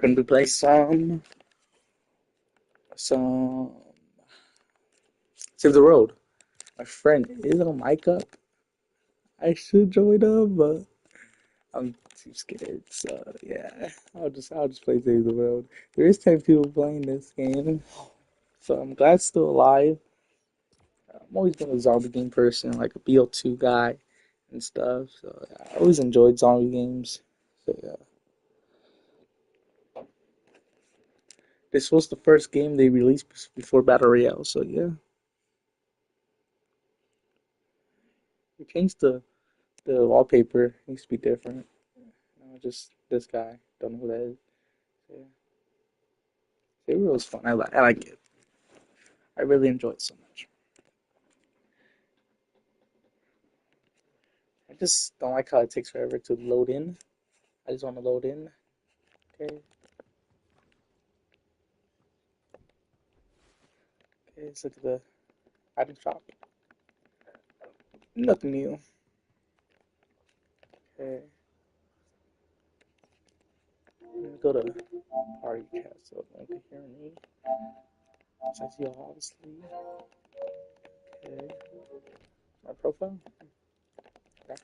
going to play some Save the World. My friend is on mic up. I should join him, but I'm too scared. So yeah, I'll just play Save the World. There is 10 people playing this game, so I'm glad it's still alive. I'm always been a zombie game person, like a BL2 guy and stuff. So yeah, I always enjoyed zombie games. So yeah, this was the first game they released before Battle Royale. So yeah, we changed the wallpaper. It needs to be different. Just this guy. Don't know who that is. So, yeah. It was fun. I like it. I really enjoy it so much. I just don't like how it takes forever to load in. I just want to load in. Okay. Okay, let's look at the item shop. Nothing new. Okay. Go to party chat so no one can hear me. So I see y'all obviously. Okay. My profile. Okay.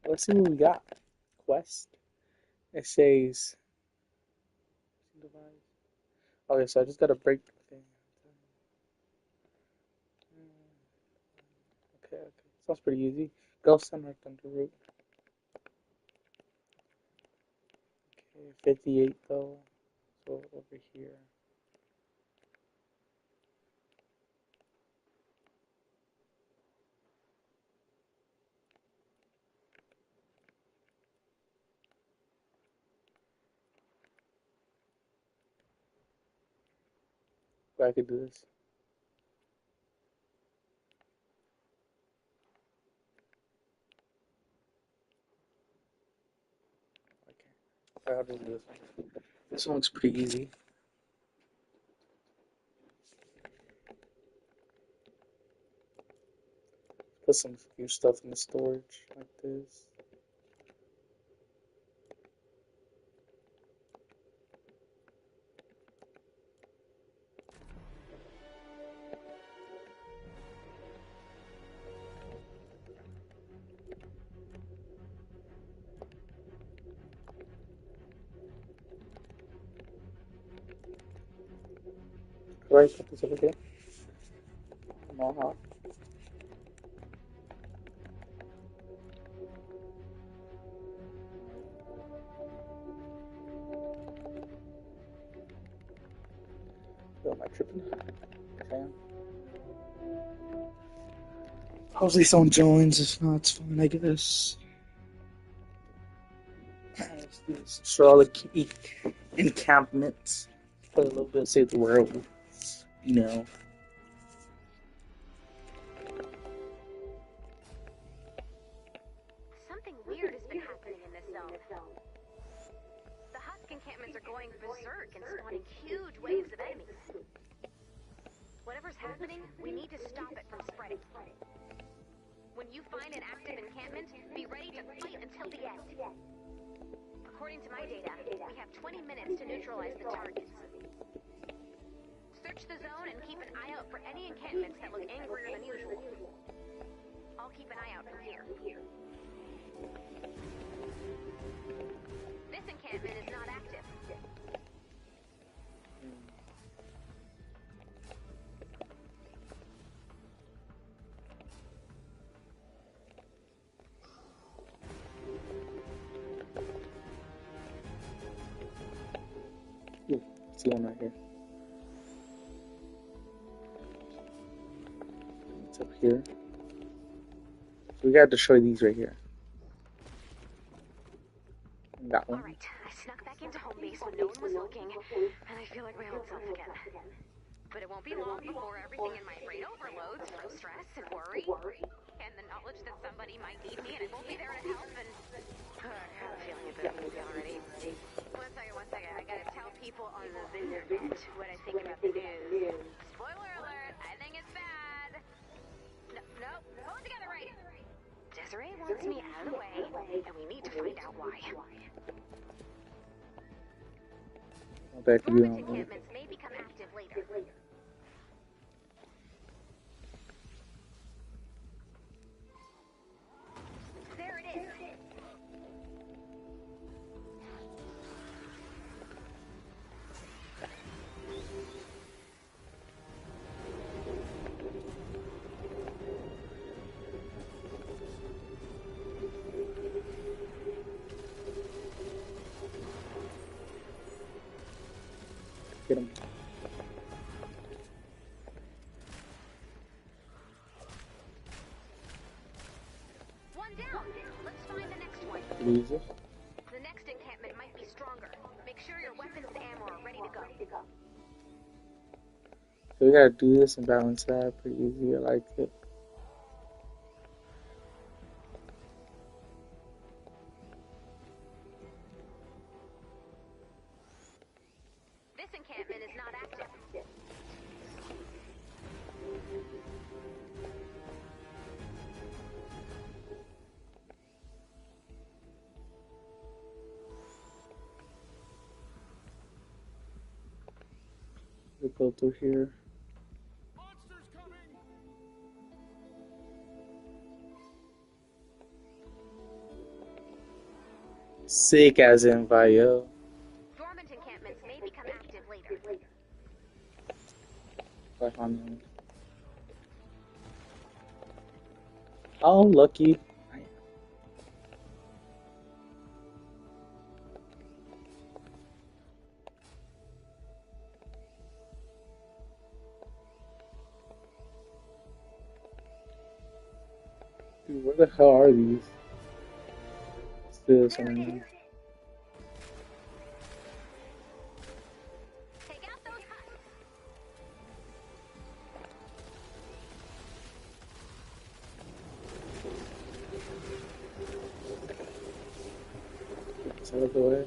Let's see what we got. Quest. It says device. Okay, so I just gotta break the thing. Okay, okay. Sounds pretty easy. Ghost Center Thunder Root. Okay, 58 though. So over here. But I could do this. Okay. I'll just do this one. This one looks pretty easy. Put some few stuff in the storage like this. Right, put this over here. Mohawk. Oh, am I tripping? Okay. Hopefully someone joins. If not, it's fine, I guess. Let's do this. Show all the key encampments. Put a little bit of Save the World. You know. Something weird has been happening in this zone. The husk encampments are going berserk and spawning huge waves of enemies. Whatever's happening, we need to stop it from spreading. When you find an active encampment, be ready to fight until the end. According to my data, we have 20 minutes to neutralize the targets. Search the zone and keep an eye out for any encampments that look angrier than usual. I'll keep an eye out from here. This encampment is not active. Ooh, see one right here. It's up here. So we got to show these right here. Got one. Alright, I snuck back into home base when no one was looking, and I feel like my old self again. But it won't be long before everything in my brain overloads from stress and worry, and the knowledge that somebody might need me and I won't be there to help, and... I have a feeling a bit uneasy already. One second, I gotta tell people on the internet what I think about the news. Spoiler alert, I think it's bad. No, pull it together right. Desiree wants me out of the way, and we need to find out why. that could be Dormant on me. encampments may become active later. There it is. Get him. One down. Let's find the next one. Easy. The next encampment might be stronger. Make sure your weapons and ammo are ready to go. So we gotta do this and balance that pretty easy. I like it. This encampment is not active. We go through here. Sick as in Vio. Dormant encampments may become active later. Back on him. Oh, lucky. Dude, where the hell are these? Let's do this one. Take out those huts. Get this out of the way.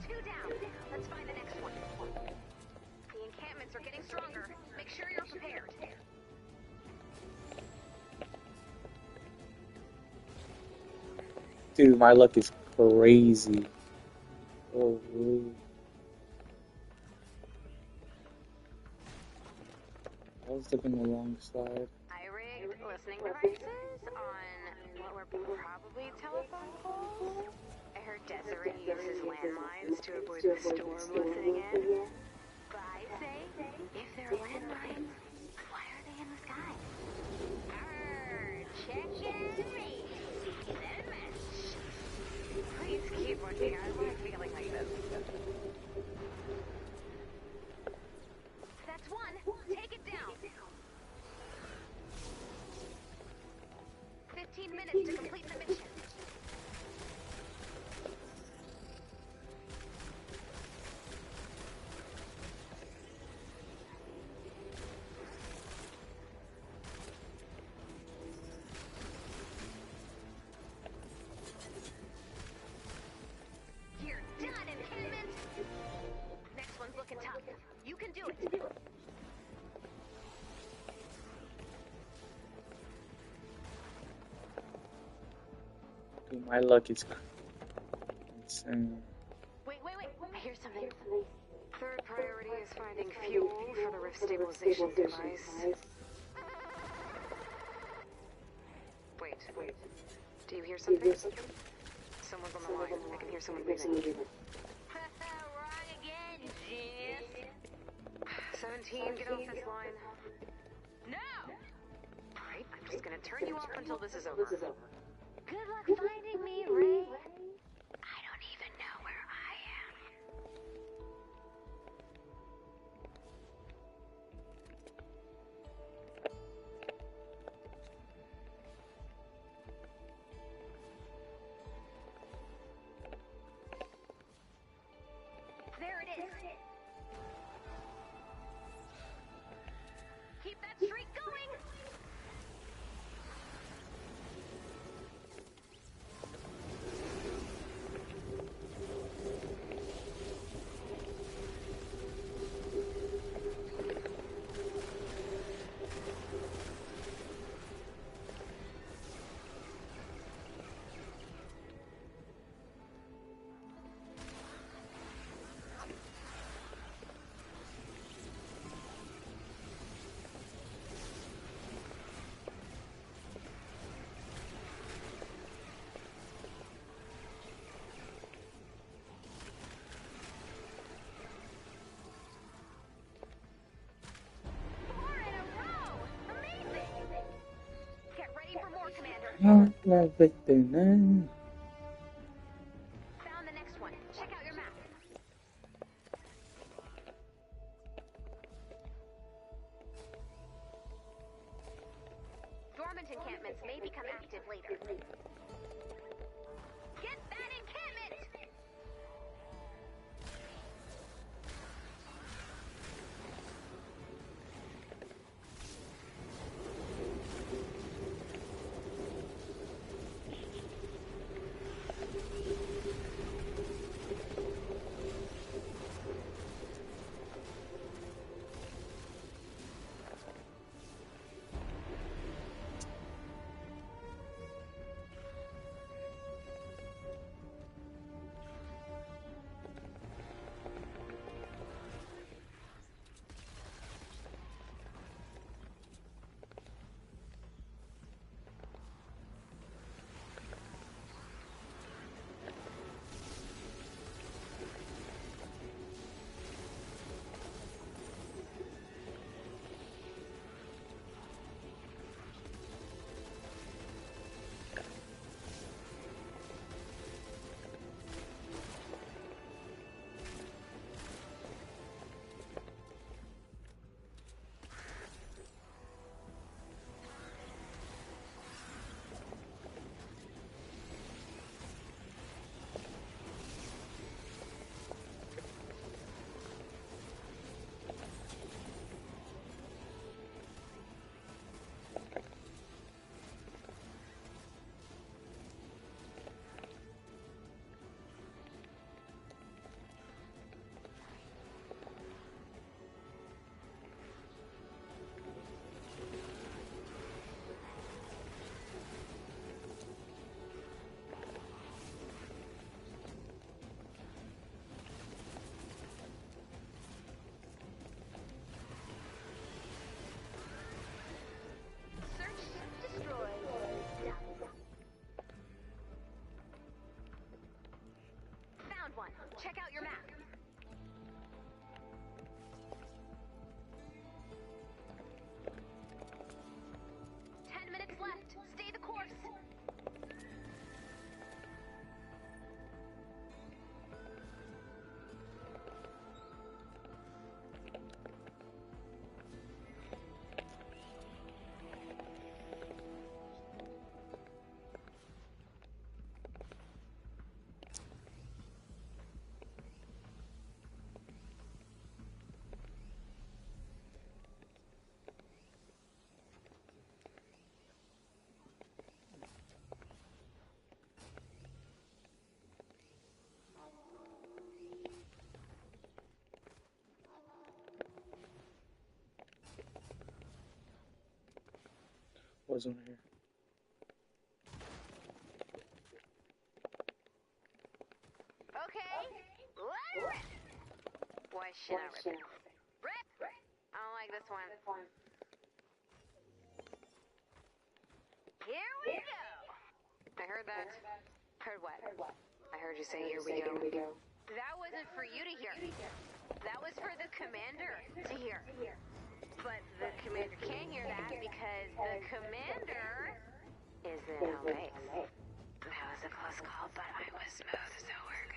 Two down. Let's find the next one. The encampments are getting stronger. Make sure you're prepared. Dude, my luck is crazy. Oh, really? I was looking alongside. I rigged listening devices on what were probably telephone poles. I heard Desiree uses landmines to avoid the storm listening in. But I say, if they're landmines, why are they in the sky? Chicken meat. Please keep looking. I like feeling like this. That's one. Take it down. 15 minutes to complete the mission. You're done, encampment. Next one's looking tough. You can do it. Dude, my luck is insane. Wait. I hear something. Third priority is finding fuel for the rift stabilization device. Wait. Do you hear something? Someone's on the line. I can hear someone breathing. Wrong again, Jess. 17, get off this line. No! Alright, I'm just gonna turn you off until this is over. Good luck finding me, Ray. I don't even know where I am. Keep that streak going! Not everything. Found the next one. Check out your map. Dormant encampments may become active later. Get that encampment! Check out your map. 10 minutes left. Stay the course. What's on here? Okay, let it rip. Why should I rip it? Rip! I don't like this one. Here we go! I heard that. Heard what? I heard you say here we go. That wasn't for you to hear. That was for the commander to hear. But the commander can't hear that because the commander isn't home base. That was a close call, but I was smooth, so we're good.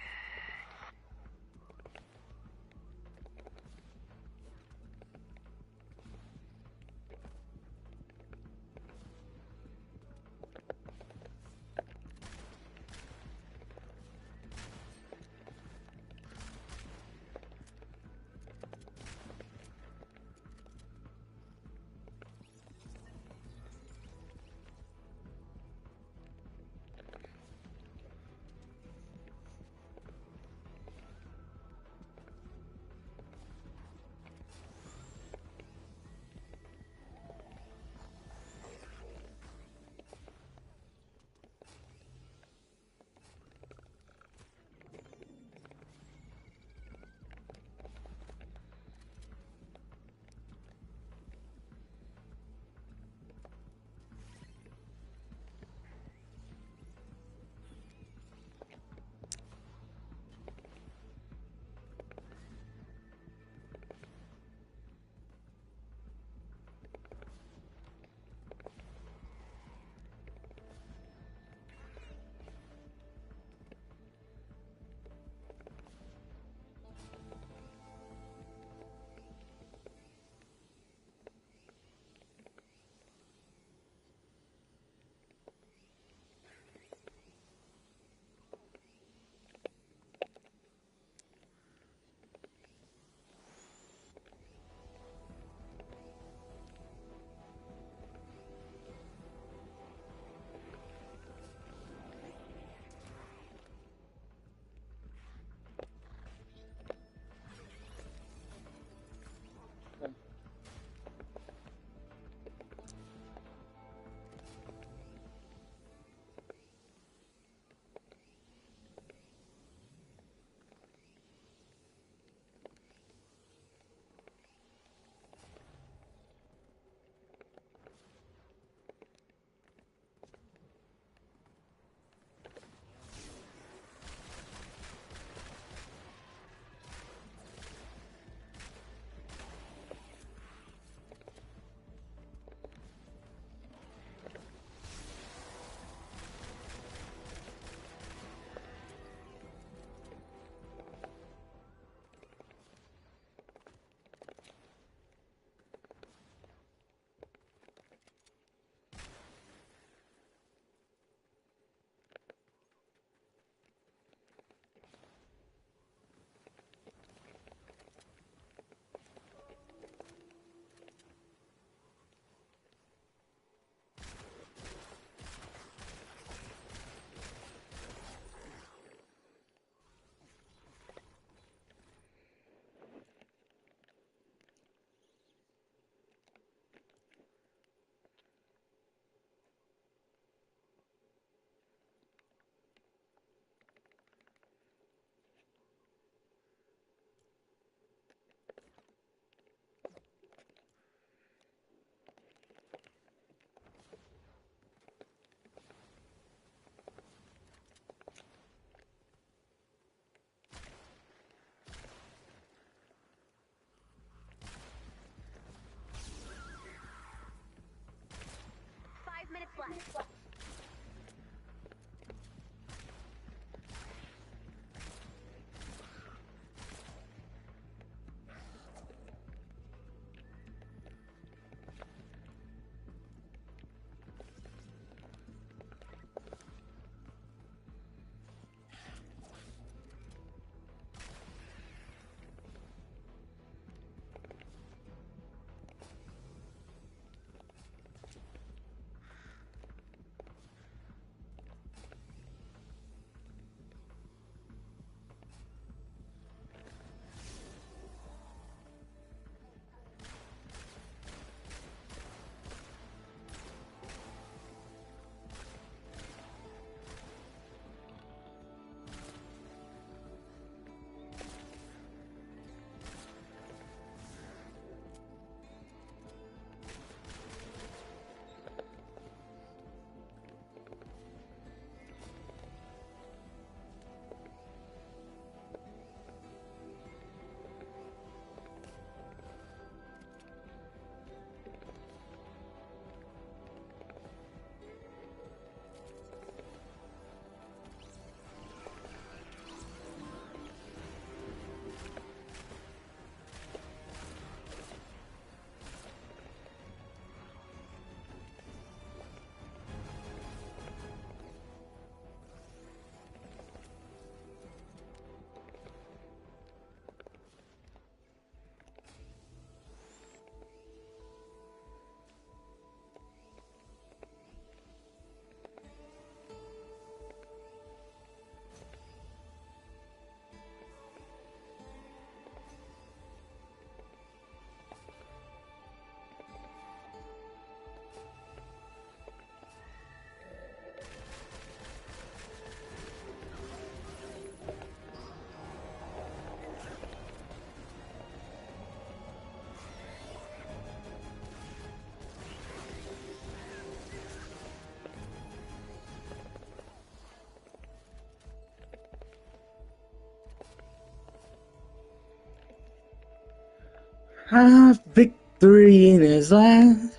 Victory in his land.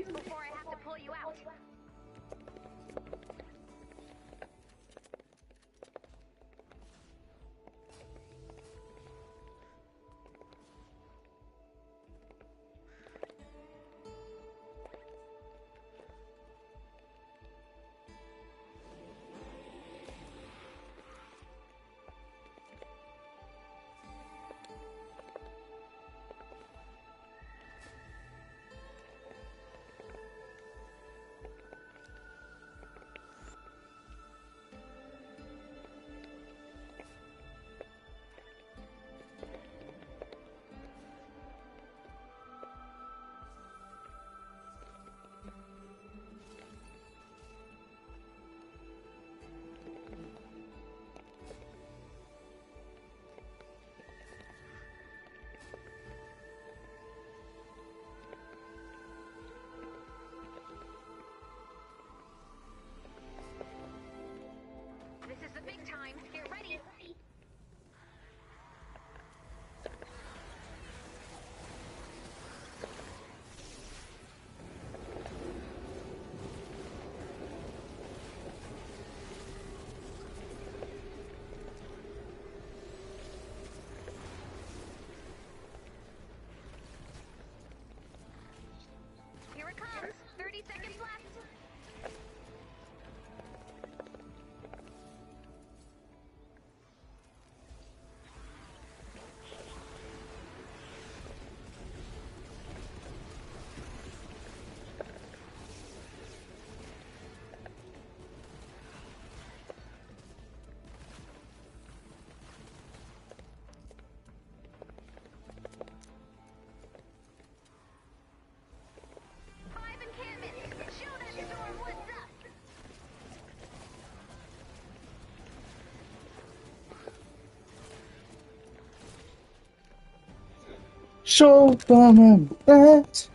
Before I have to pull you out. This is the big time. Get ready. Here it comes. 30 seconds left. Show them that.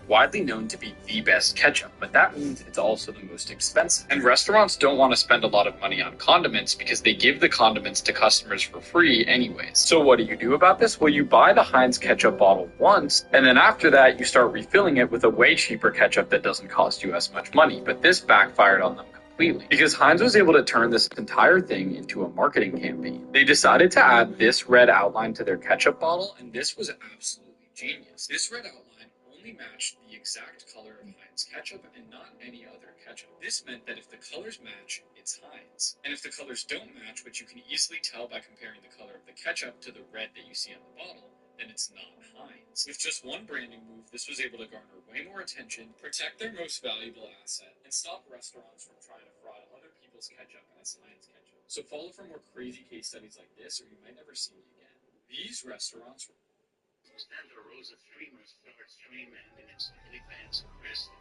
Widely known to be the best ketchup, but that means it's also the most expensive. And restaurants don't want to spend a lot of money on condiments because they give the condiments to customers for free anyways. So what do you do about this? Well, you buy the Heinz ketchup bottle once, and then after that, you start refilling it with a way cheaper ketchup that doesn't cost you as much money. But this backfired on them completely because Heinz was able to turn this entire thing into a marketing campaign. They decided to add this red outline to their ketchup bottle, and this was absolutely genius. This red outline only matched the exact color of Heinz ketchup and not any other ketchup. This meant that if the colors match, it's Heinz. And if the colors don't match, which you can easily tell by comparing the color of the ketchup to the red that you see on the bottle, then it's not Heinz. With just one branding move, this was able to garner way more attention, protect their most valuable asset, and stop restaurants from trying to fraud other people's ketchup as Heinz ketchup. So follow for more crazy case studies like this, or you might never see me again. These restaurants Stand the rows of streamers start streaming and it's really fancy crisp.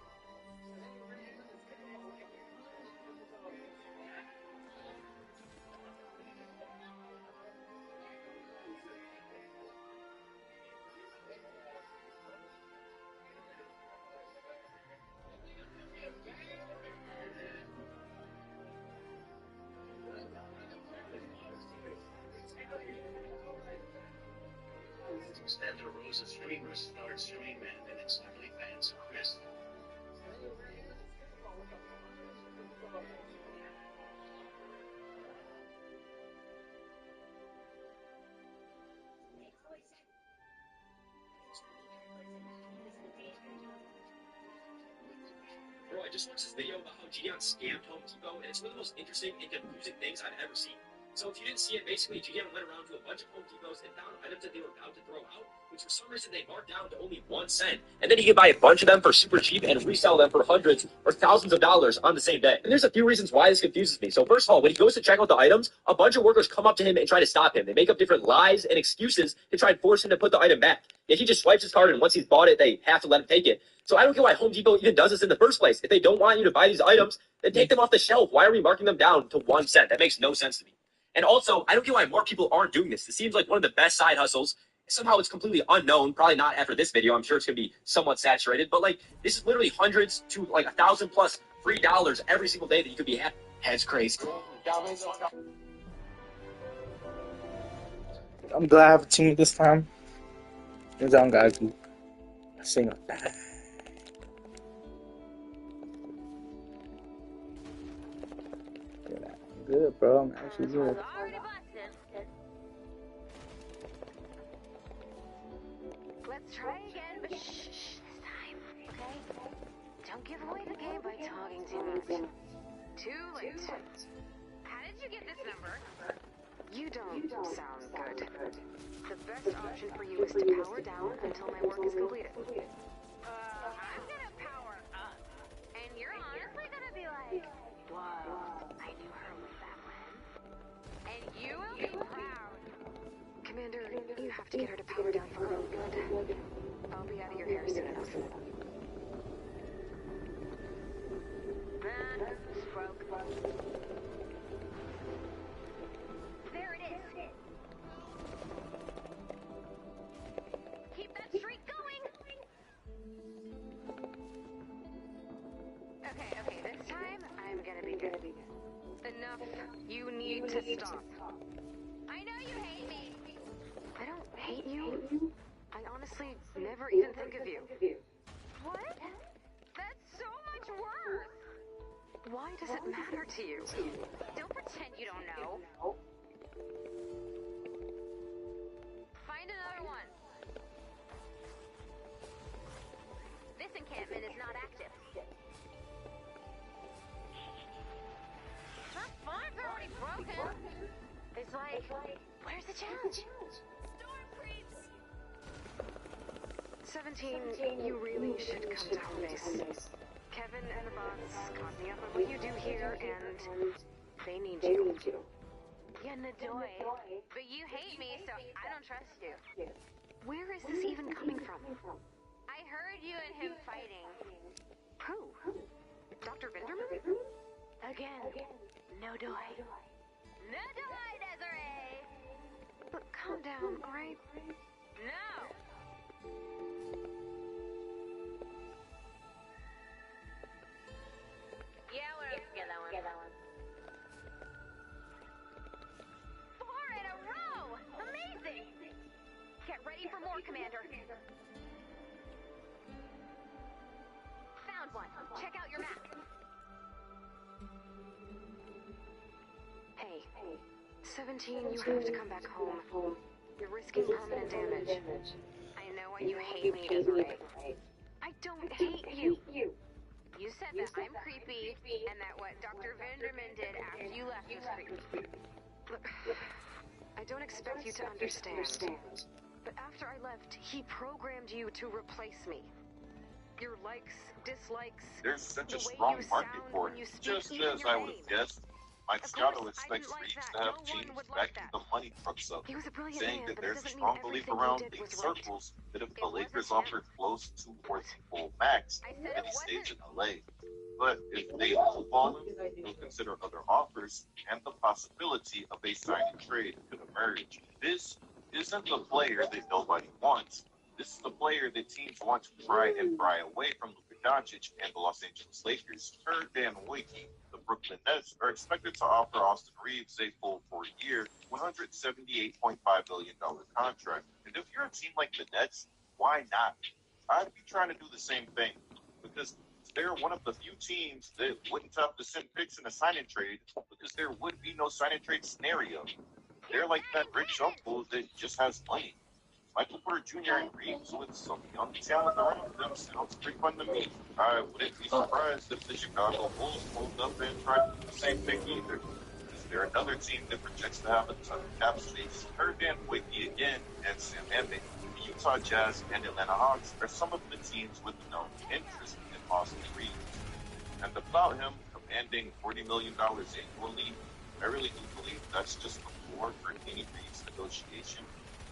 Stand the rows of streamers start streaming and it's really fancy crisp. Bro, I just watched this video about how GDon scammed Home Depot, and it's one of the most interesting and confusing things I've ever seen. So if you didn't see it, basically GM went around to a bunch of Home Depots and found items that they were about to throw out, which for some reason they marked down to only 1 cent. And then he could buy a bunch of them for super cheap and resell them for hundreds or thousands of dollars on the same day. And there's a few reasons why this confuses me. So first of all, when he goes to check out the items, a bunch of workers come up to him and try to stop him. They make up different lies and excuses to try and force him to put the item back. Yet he just swipes his card, and once he's bought it, they have to let him take it. So I don't get why Home Depot even does this in the first place. If they don't want you to buy these items, then take them off the shelf. Why are we marking them down to 1 cent? That makes no sense to me. And also, I don't get why more people aren't doing this. It seems like one of the best side hustles. Somehow it's completely unknown. Probably not after this video. I'm sure it's going to be somewhat saturated. But like, this is literally hundreds to like 1,000 plus free dollars every single day that you could be happy. That's crazy. I'm glad I have a team this time. Because I don't gotta do a single thing. Yeah, I'm good, bro. I'm actually good. Already busted. Let's try again, but shh, this time, okay? Don't give away the game by talking too much. Too late. How did you get this number? You don't sound good. The best option for you is to power down until my work is completed. I'm gonna power up. And you're honestly gonna be like, whoa, I knew her way back when. And you will be proud. Commander, you have to get her to power down for her own good. I'll be out of your hair soon enough. Broke. There it is. Keep that streak going. Okay, this time I'm gonna be good. Enough. You need to stop. I know you hate me. I don't hate you. I honestly never even think of you. What? That's so much worse. Why does it matter to you? Don't pretend you don't know. Find another one. This encampment is not active. That fine's already broken. It's like, where's the challenge? Storm creeps. 17, you really should come to home base. Kevin and the bots caught me up on what you do here, and they need you. You're Nadoy, but you hate me, so I don't trust you. Where is this even coming from? I heard you and him fighting. Who? Dr. Vinderman? Again. Nadoy. Nadoy, Desiree! But calm down, alright? No! Yeah, we're up. Get that one. 4 in a row! Amazing! Get ready for more, Commander. Found one. Check out your map. Hey, 17, you have to come back home. You're risking permanent damage. I know why you hate me, Desiree. I don't hate you. You said that I'm creepy, and that what Dr. Vinderman did after you left was creepy. Look, I don't expect you to understand, but after I left, he programmed you to replace me. Your likes, dislikes, There's such the a way strong you market sound for when you it. speak, Just even as your I would have name. guessed, Mike Of Scott course, I expects didn't like Reeves that. to have No one James would like backing that. the money trucks up, He was a brilliant saying man, that but there's that doesn't strong mean belief everything he around did big was right. circles that if It the Lakers wasn't him. offer close towards full max, I said then it he stays in wasn't. LA. But if they lowball him, he'll consider other offers, and the possibility of a sign and trade could emerge. This isn't the player that nobody wants. This is the player that teams want to try and pry away from Luka Doncic and the Los Angeles Lakers. Per Dan Wojcicki, the Brooklyn Nets are expected to offer Austin Reeves a full 4-year, $178.5 million contract. And if you're a team like the Nets, why not? I'd be trying to do the same thing, because they're one of the few teams that wouldn't have to send picks in a sign and trade, because there would be no sign and trade scenario. They're like that rich uncle that just has money. Michael Porter Jr. and Reeves with some young talent around them sounds pretty fun to me. I wouldn't be surprised if the Chicago Bulls pulled up and tried to do the same thing either. They're another team that projects to have a ton of cap space. Herb Van Wicke again and Sam Emmett. The Utah Jazz and Atlanta Hawks are some of the teams with known interest in Austin Reeves. And about him commanding $40 million annually, I really do believe that's just the floor for any Reeves negotiation,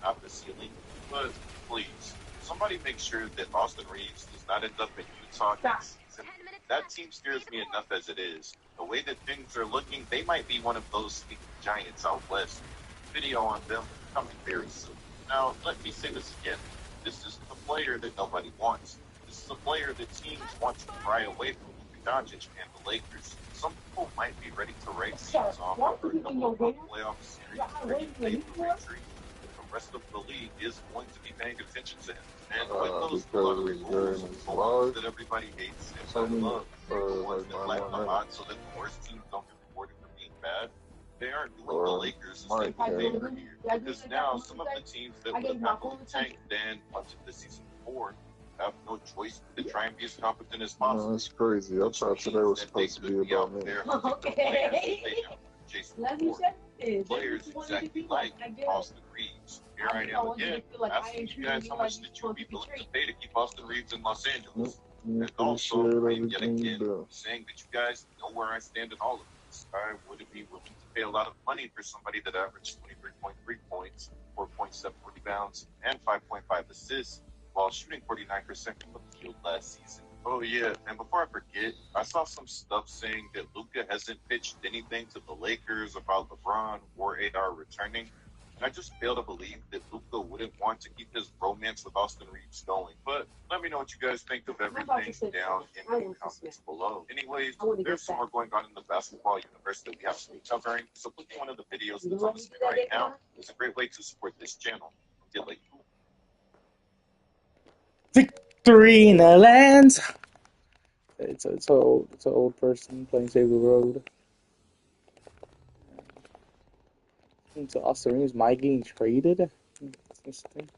not the ceiling. But please, somebody make sure that Austin Reeves does not end up in Utah next season. That team scares me enough as it is. The way that things are looking, they might be one of those sneaky giants out west. Video on them coming very soon. Now, let me say this again. This isn't the player that nobody wants. This is a player that teams want to pry away from Luka Doncic and the Lakers. Some people might be ready to write seasons off for a couple of playoff series where he played for victory. The rest of the league is going to be paying attention to him. And with those lottery rules, the ones that everybody hates and loves, the ones that lack the odds so that the worst teams don't get rewarded for being bad, they aren't doing the Lakers a simple favor here. Because now some of the teams that would have happily tanked and much of the season before have no choice but to try and be as competent as possible. No, that's crazy. I thought today was supposed to be about me. Players exactly like Austin Reeves. Here I am again, asking you guys how much that you would be willing to pay to keep Austin Reeves in Los Angeles. And also, yet again, saying that you guys know where I stand in all of this. I wouldn't be willing to pay a lot of money for somebody that averaged 23.3 points, 4.7 rebounds, and 5.5 assists, while shooting 49% from the field last season. Oh yeah, and before I forget, I saw some stuff saying that Luka hasn't pitched anything to the Lakers about LeBron or AR returning. And I just fail to believe that Luka wouldn't want to keep his romance with Austin Reeves going. But let me know what you guys think of everything down in the comments below. Anyways, there's some more going on in the basketball universe that we have to be covering. So clicking one of the videos that's on the screen right now is a great way to support this channel. Until later. Victory in the lands. It's an old person playing Save the Road. So Austin Reeves might getting traded. Interesting.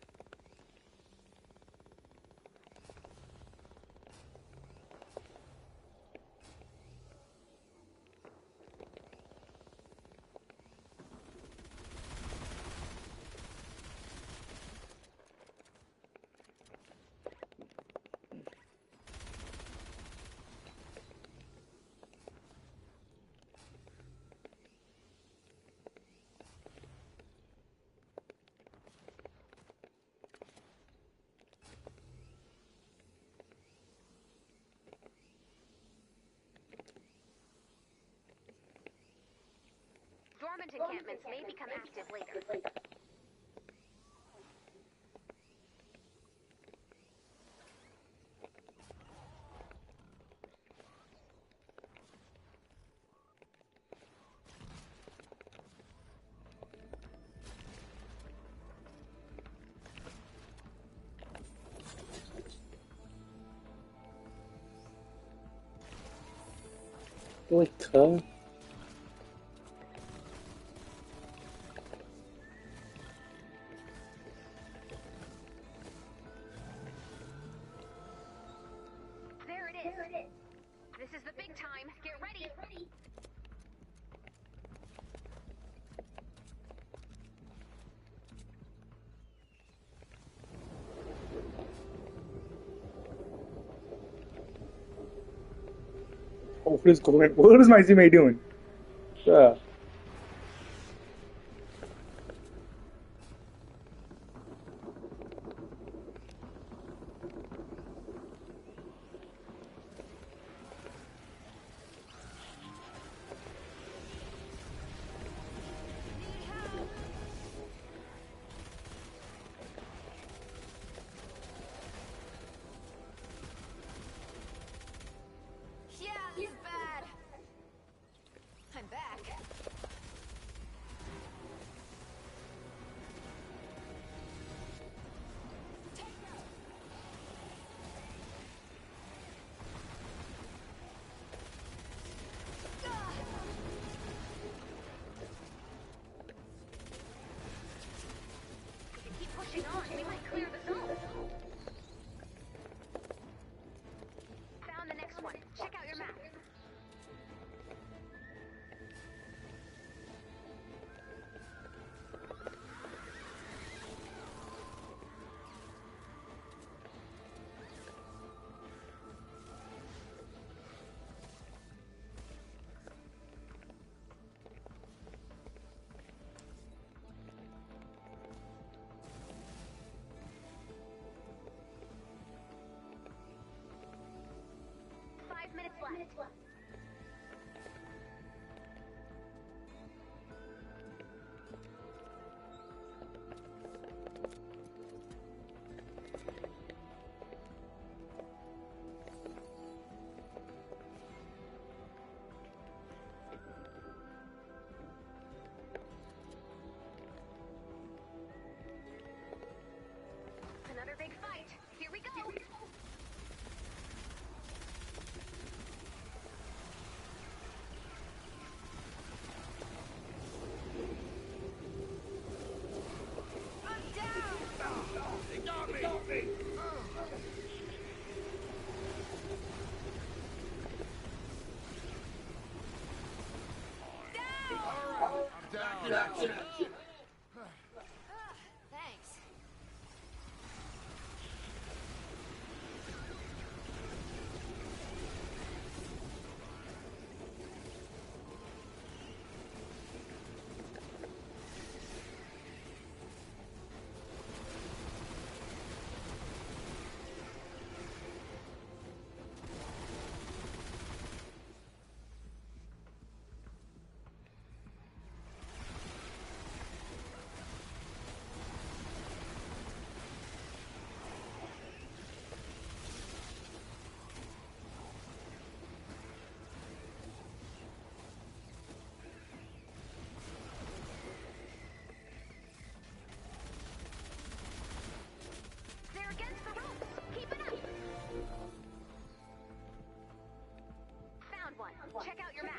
Dormant encampments may become active later. Like, There it is. This is the big time. Get ready. oh, what is going? What is my teammate doing? Yeah. Yeah, he's bad. I'm back. Thanks. They're against the ropes. Keep it up. Found one. Check out your map.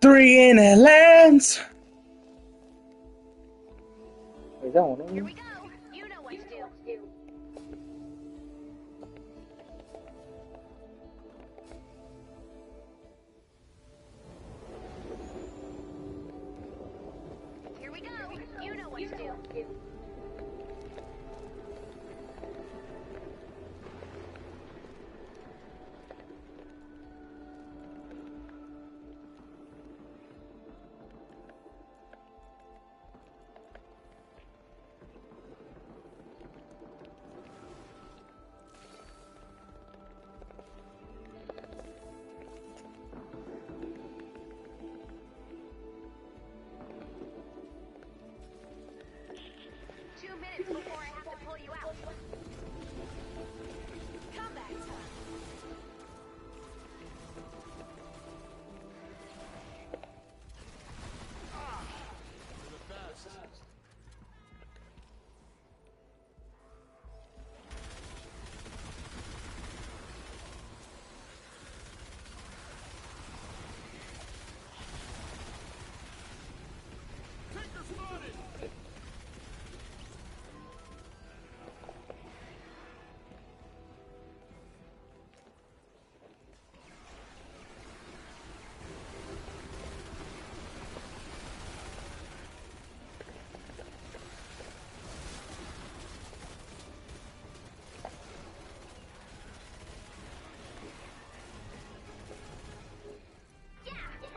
3 in Atlanta. Is that one of Here them? we go. You know what to do. Here we go. You know what to do. Before I have to pull you out. Comeback time.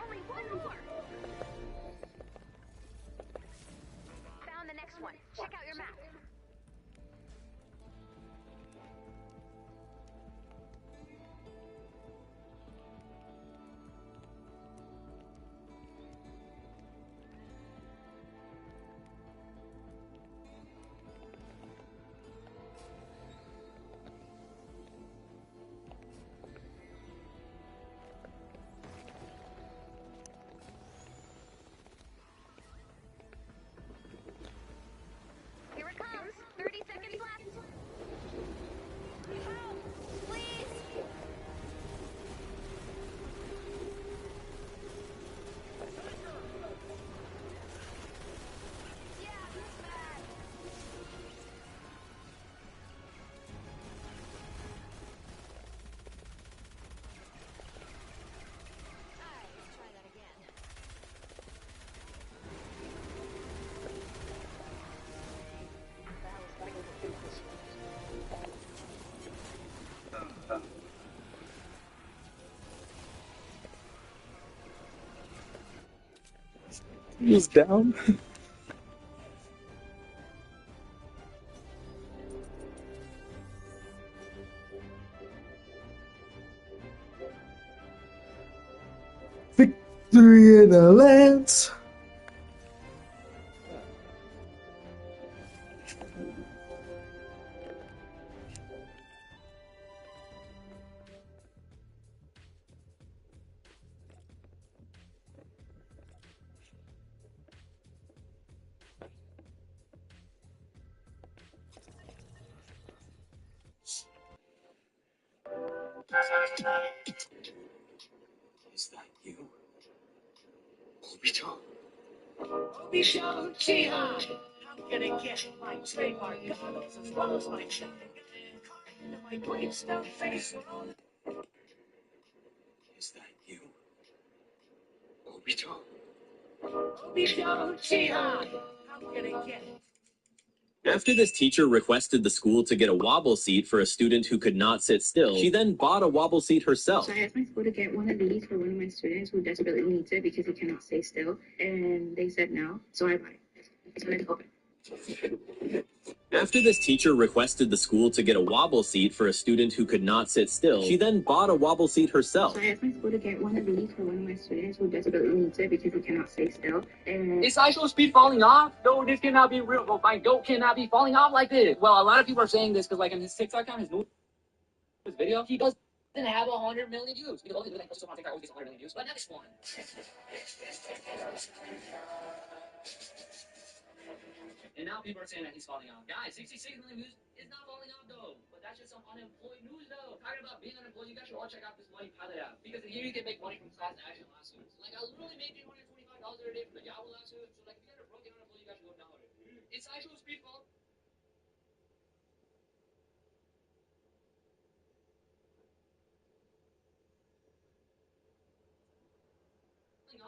Only one more. Found the next one. Check out your map. Here it comes. 30 seconds left. Help! Please! Yeah, that's bad. Alright, let's try that again. He was down. Victory in Atlanta. Is that you? Be sure to hide. I'm gonna get my trademark goggles as well as my shotgun and my gravestone face. Is that you? Be sure to hide. I'm gonna get. After this teacher requested the school to get a wobble seat for a student who could not sit still, she then bought a wobble seat herself. So I asked my school to get one of these for one of my students who desperately needs it because he cannot stay still. And they said no. So I bought it. So let's open. After this teacher requested the school to get a wobble seat for a student who could not sit still, she then bought a wobble seat herself. So I asked my school to get one of these for one of my students who desperately needs it because he cannot stay still. And Is actual speed falling off? No, this cannot be real. Bro. My goat cannot be falling off like this. Well, a lot of people are saying this because, like, in his TikTok account, his video, he doesn't have 100 million views. Because all the videos on TikTok always gets 100 million views. But not this one. And now people are saying that he's falling off. Guys, 66 million views is not falling off, though. But that's just some unemployed news, though. Talking about being unemployed, you guys should all check out this Money Pilot app. Because here you can make money from class action lawsuits. Like, I literally made $125 a day from the Yahoo lawsuit. So, like, if you guys are broke and unemployed, you guys should go download it. It's actual speed falling off. No,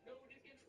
this can.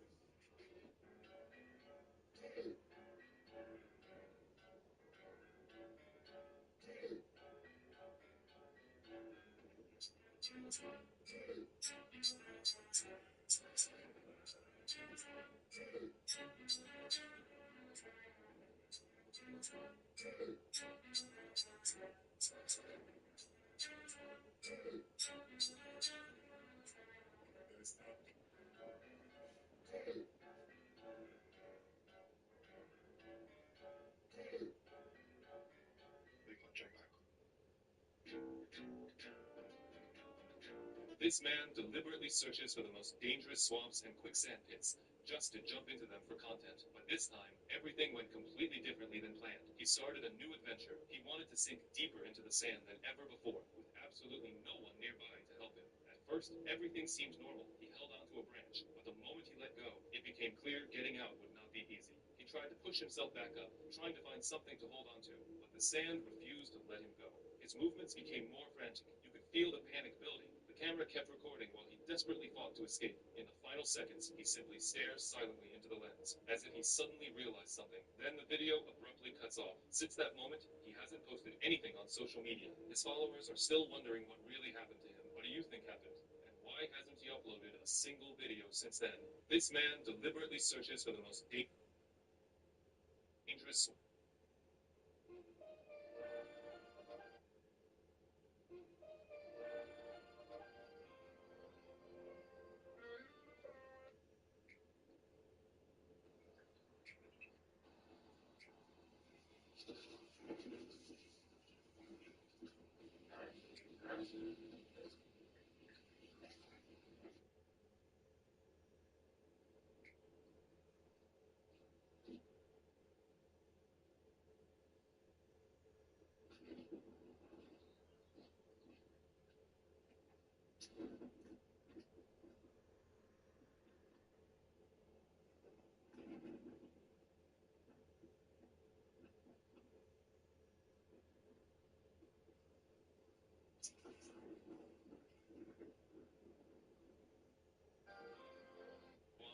This man deliberately searches for the most dangerous swamps and quicksand pits just to jump into them for content. But this time, everything went completely differently than planned. He started a new adventure. He wanted to sink deeper into the sand than ever before, with absolutely no one nearby to help him. At first, everything seemed normal. He held onto a branch, but the moment he let go, it became clear getting out would not be easy. He tried to push himself back up, trying to find something to hold onto, but the sand refused to let him go. His movements became more frantic. You could feel the panic building. The camera kept recording while he desperately fought to escape. In the final seconds, he simply stares silently into the lens, as if he suddenly realized something. Then the video abruptly cuts off. Since that moment, he hasn't posted anything on social media. His followers are still wondering what really happened to him. What do you think happened? And why hasn't he uploaded a single video since then? This man deliberately searches for the most dangerous.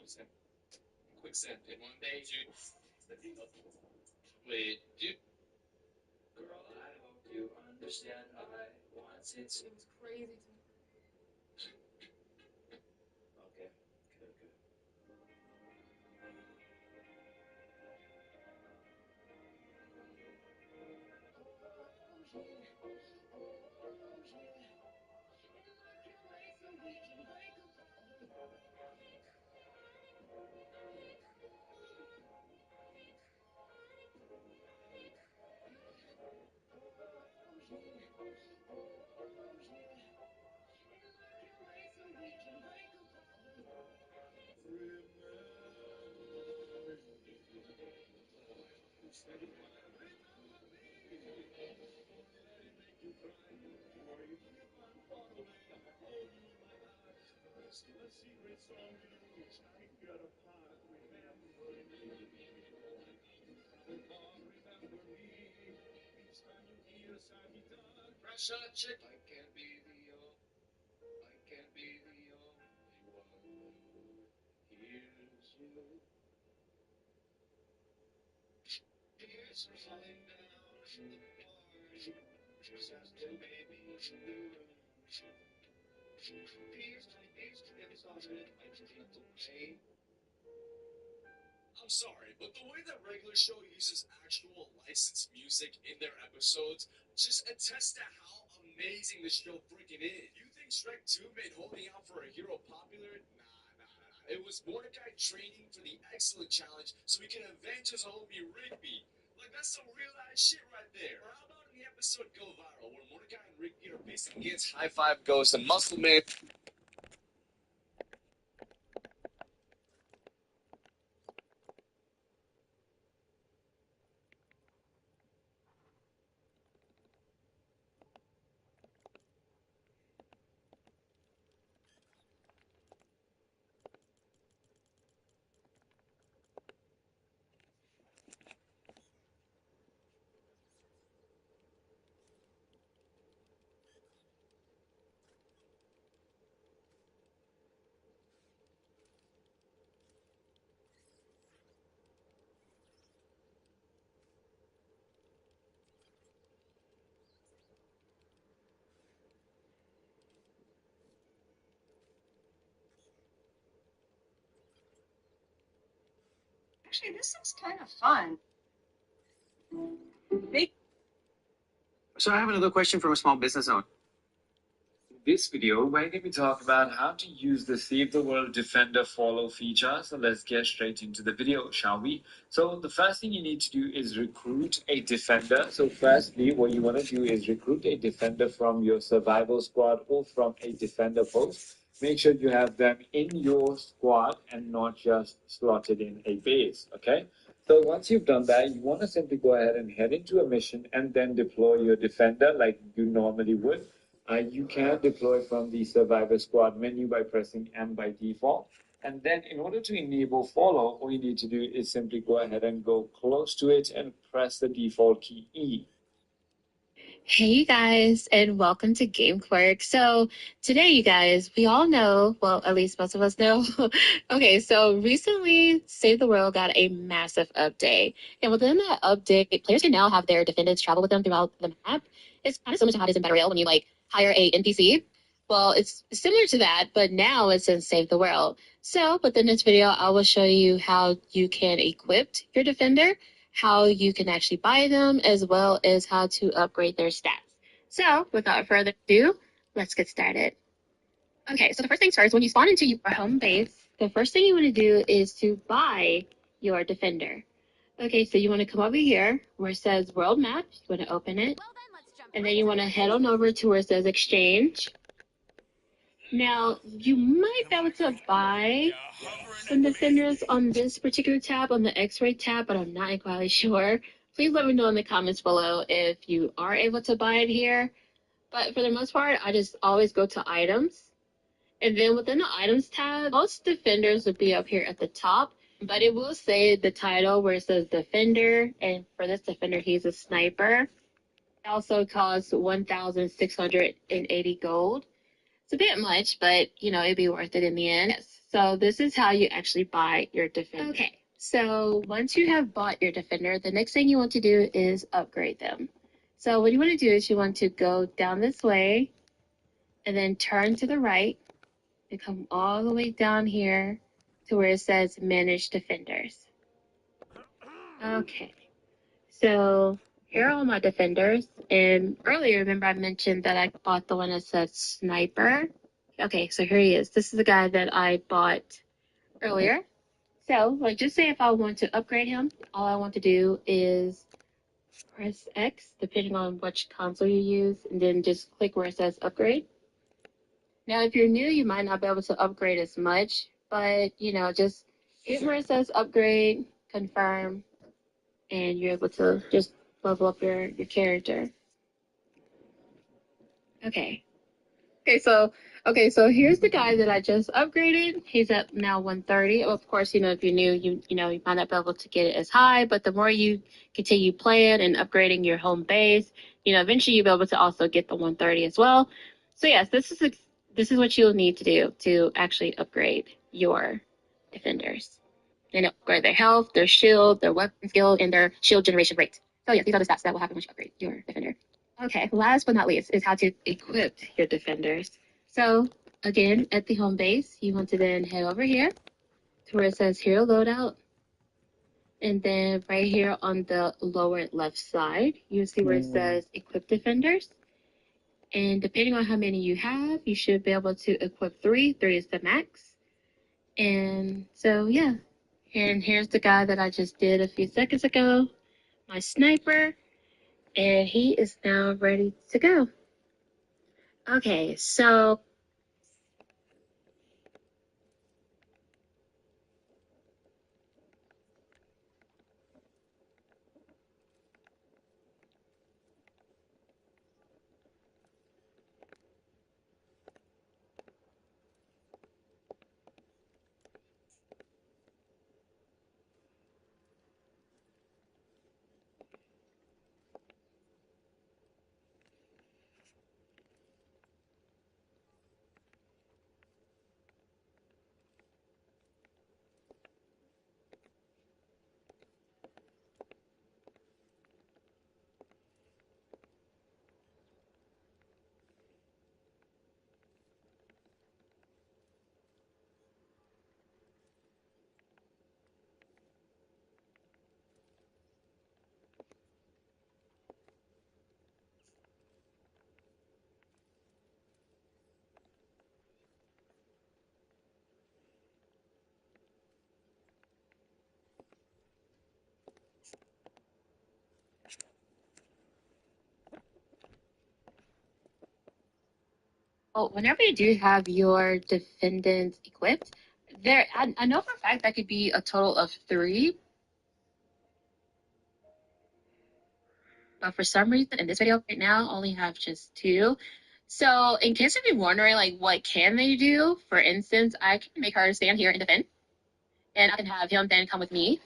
Swamps and quicksand pit. One day, wait, dude. Girl, I hope you understand. Once it seems crazy to me. Okay, good, good. I'm sorry, but the way that regular show uses actual licensed music in their episodes just attests to how amazing the show freaking is. You think Shrek 2 made holding out for a hero popular? Nah. It was Mordecai training for the excellent challenge so he can avenge his homie Rigby. Like, that's some real ass shit right there. Or how about in the episode Go Viral, where Mordecai and Rigby are facing against High Five Ghost and Muscle Man? Actually, this looks kind of fun. So I have another question from a small business owner. In this video, we're going to talk about how to use the Save the World Defender follow feature. So let's get straight into the video, shall we? So the first thing you need to do is recruit a defender. So firstly, what you want to do is recruit a defender from your survival squad or from a defender post. Make sure you have them in your squad and not just slotted in a base, okay? So once you've done that, you want to simply go ahead and head into a mission and then deploy your defender like you normally would. You can deploy from the Survivor Squad menu by pressing M by default. And then in order to enable follow, all you need to do is simply go ahead and go close to it and press the default key E. Hey, you guys, and welcome to Game Quirk. So today, you guys, we all know, well, at least most of us know. Okay, so recently, Save the World got a massive update. And within that update, players can now have their defendants travel with them throughout the map. It's kind of similar to how it is in Battle Royale when you, like, hire a NPC. Well, it's similar to that, but now it's in Save the World. So within this video, I will show you how you can equip your defender, how you can actually buy them, as well as how to upgrade their stats. So without further ado, let's get started. Okay, so the first things first, when you spawn into your home base, the first thing you want to do is to buy your defender. Okay, so you want to come over here where it says world map, you want to open it, and then you want to head on over to where it says exchange. Now, you might be able to buy some defenders on this particular tab, on the X-ray tab, but I'm not entirely sure. Please let me know in the comments below if you are able to buy it here. But for the most part, I just always go to items. And then within the items tab, most defenders would be up here at the top, but it will say the title where it says defender. And for this defender, he's a sniper. It also costs 1,680 gold. It's a bit much, but you know, it'd be worth it in the end. So this is how you actually buy your defender. Okay, so once you have bought your defender, the next thing you want to do is upgrade them. So what you want to do is you want to go down this way and then turn to the right and come all the way down here to where it says manage defenders. Okay, so here are all my defenders. And earlier, remember I mentioned that I bought the one that says sniper. Okay, so here he is. This is the guy that I bought earlier. So, like, just say if I want to upgrade him, all I want to do is press X, depending on which console you use, and then just click where it says upgrade. Now, if you're new, you might not be able to upgrade as much, but, you know, just hit where it says upgrade, confirm, and you're able to just level up your character. Okay. Okay, so here's the guy that I just upgraded. He's at now 130. Of course, if you're new, you might not be able to get it as high, but the more you continue playing and upgrading your home base, eventually you'll be able to also get the 130 as well. So yes, this is what you'll need to do to actually upgrade your defenders. And upgrade their health, their shield, their weapon skill, and their shield generation rate. So yes, these are the stats that will happen when you upgrade your defender. Okay, last but not least is how to equip your defenders. So again, at the home base, you want to then head over here to where it says Hero Loadout. And then right here on the lower left side, you see where it says Equip Defenders. And depending on how many you have, you should be able to equip 3. 3 is the max. And so, yeah. And here's the guy that I just did a few seconds ago, my sniper. And he is now ready to go. Okay, so whenever you do have your defendants equipped, I know for a fact that could be a total of 3. But for some reason, in this video right now, I only have just 2. So in case you've been wondering, like, what can they do? For instance, I can make her stand here and defend. And I can have him then come with me.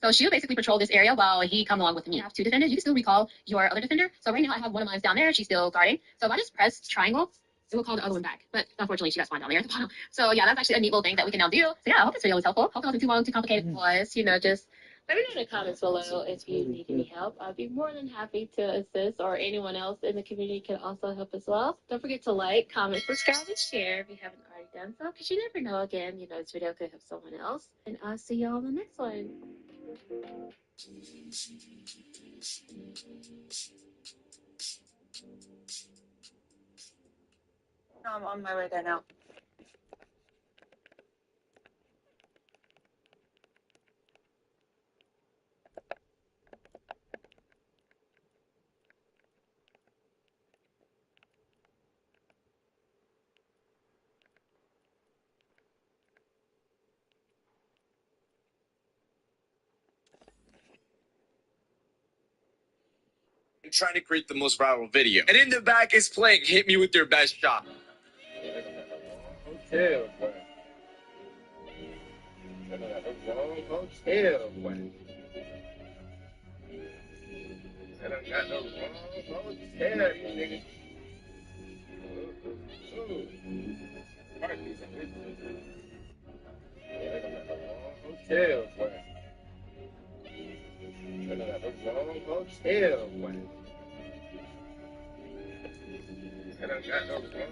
So she'll basically patrol this area while he come along with me. You have 2 defenders. You can still recall your other defender. So right now I have one of mine down there. She's still guarding. So if I just press triangle, it will call the other one back. But unfortunately, she got spawned down there at the bottom. So yeah, that's actually a neat little thing that we can now do. So yeah, I hope this video was helpful. Hope it wasn't too long, too complicated for us. Just let me know in the comments below if you need any help. I'd be more than happy to assist, or anyone else in the community can also help as well. Don't forget to like, comment, subscribe, and share if you haven't already done so, because you never know, again, this video could help someone else. And I'll see y'all in the next one. No, I'm on my way there now. And trying to create the most viral video. And in the back is playing Hit Me With Your Best Shot. Hotel, boy. Hotel, boy. I don't got no wrong hotel, you niggas. Hotel, boy. I don't got no wrong hotel, boy. I don't got no wrong hotel.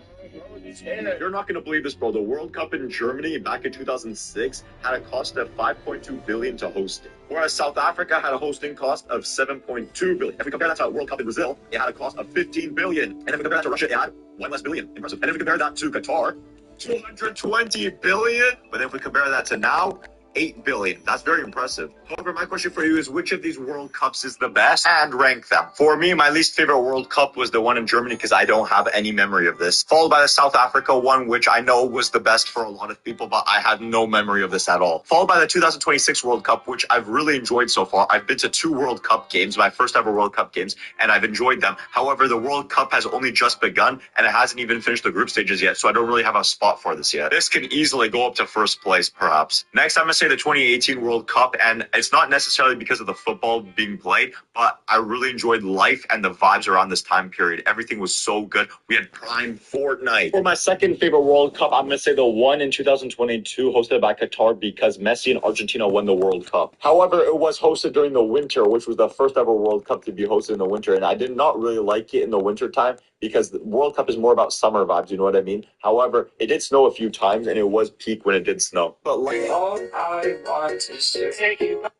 You're not going to believe this, bro. The World Cup in Germany back in 2006 had a cost of $5.2 billion to host it, whereas South Africa had a hosting cost of $7.2 billion. If we compare that to World Cup in Brazil, it had a cost of $15 billion. And if we compare that to Russia, it had $1 less billion. Impressive. And if we compare that to Qatar, $220 billion. But if we compare that to now, 8 billion. That's very impressive. However, my question for you is which of these World Cups is the best and rank them? For me, my least favorite World Cup was the one in Germany because I don't have any memory of this. Followed by the South Africa one, which I know was the best for a lot of people, but I had no memory of this at all. Followed by the 2026 World Cup, which I've really enjoyed so far. I've been to 2 World Cup games, my first ever World Cup games, and I've enjoyed them. However, the World Cup has only just begun and it hasn't even finished the group stages yet, so I don't really have a spot for this yet. This can easily go up to first place, perhaps. Next, I'm going to say the 2018 World Cup, and it's not necessarily because of the football being played, but I really enjoyed life and the vibes around this time period. Everything was so good. We had prime Fortnite. For my second favorite World Cup, I'm going to say the one in 2022 hosted by Qatar because Messi and Argentina won the World Cup. However, it was hosted during the winter, which was the first ever World Cup to be hosted in the winter, and I did not really like it in the winter time because the World Cup is more about summer vibes, you know what I mean? However, it did snow a few times, and it was peak when it did snow. But like all I want is to take you back.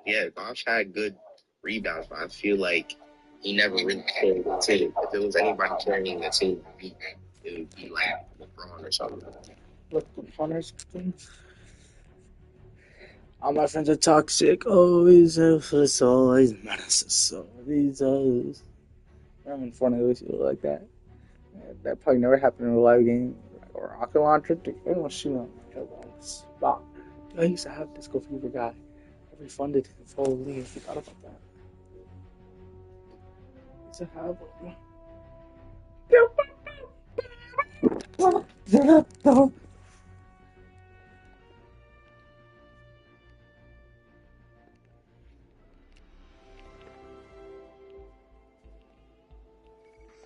Yeah, Bosh had good rebounds, but I feel like he never really carried the team. If it was anybody carrying the team, it would be like LeBron or something. Look, Hunter's all my friends are toxic. Always effortless, always menaces. Always us. I'm in front of those people like that. That probably never happened in a live game. Or rocket launcher. Everyone shoot on one spot. I used to have Disco Fever guy. I refunded him fully. I forgot about that. I used to have one.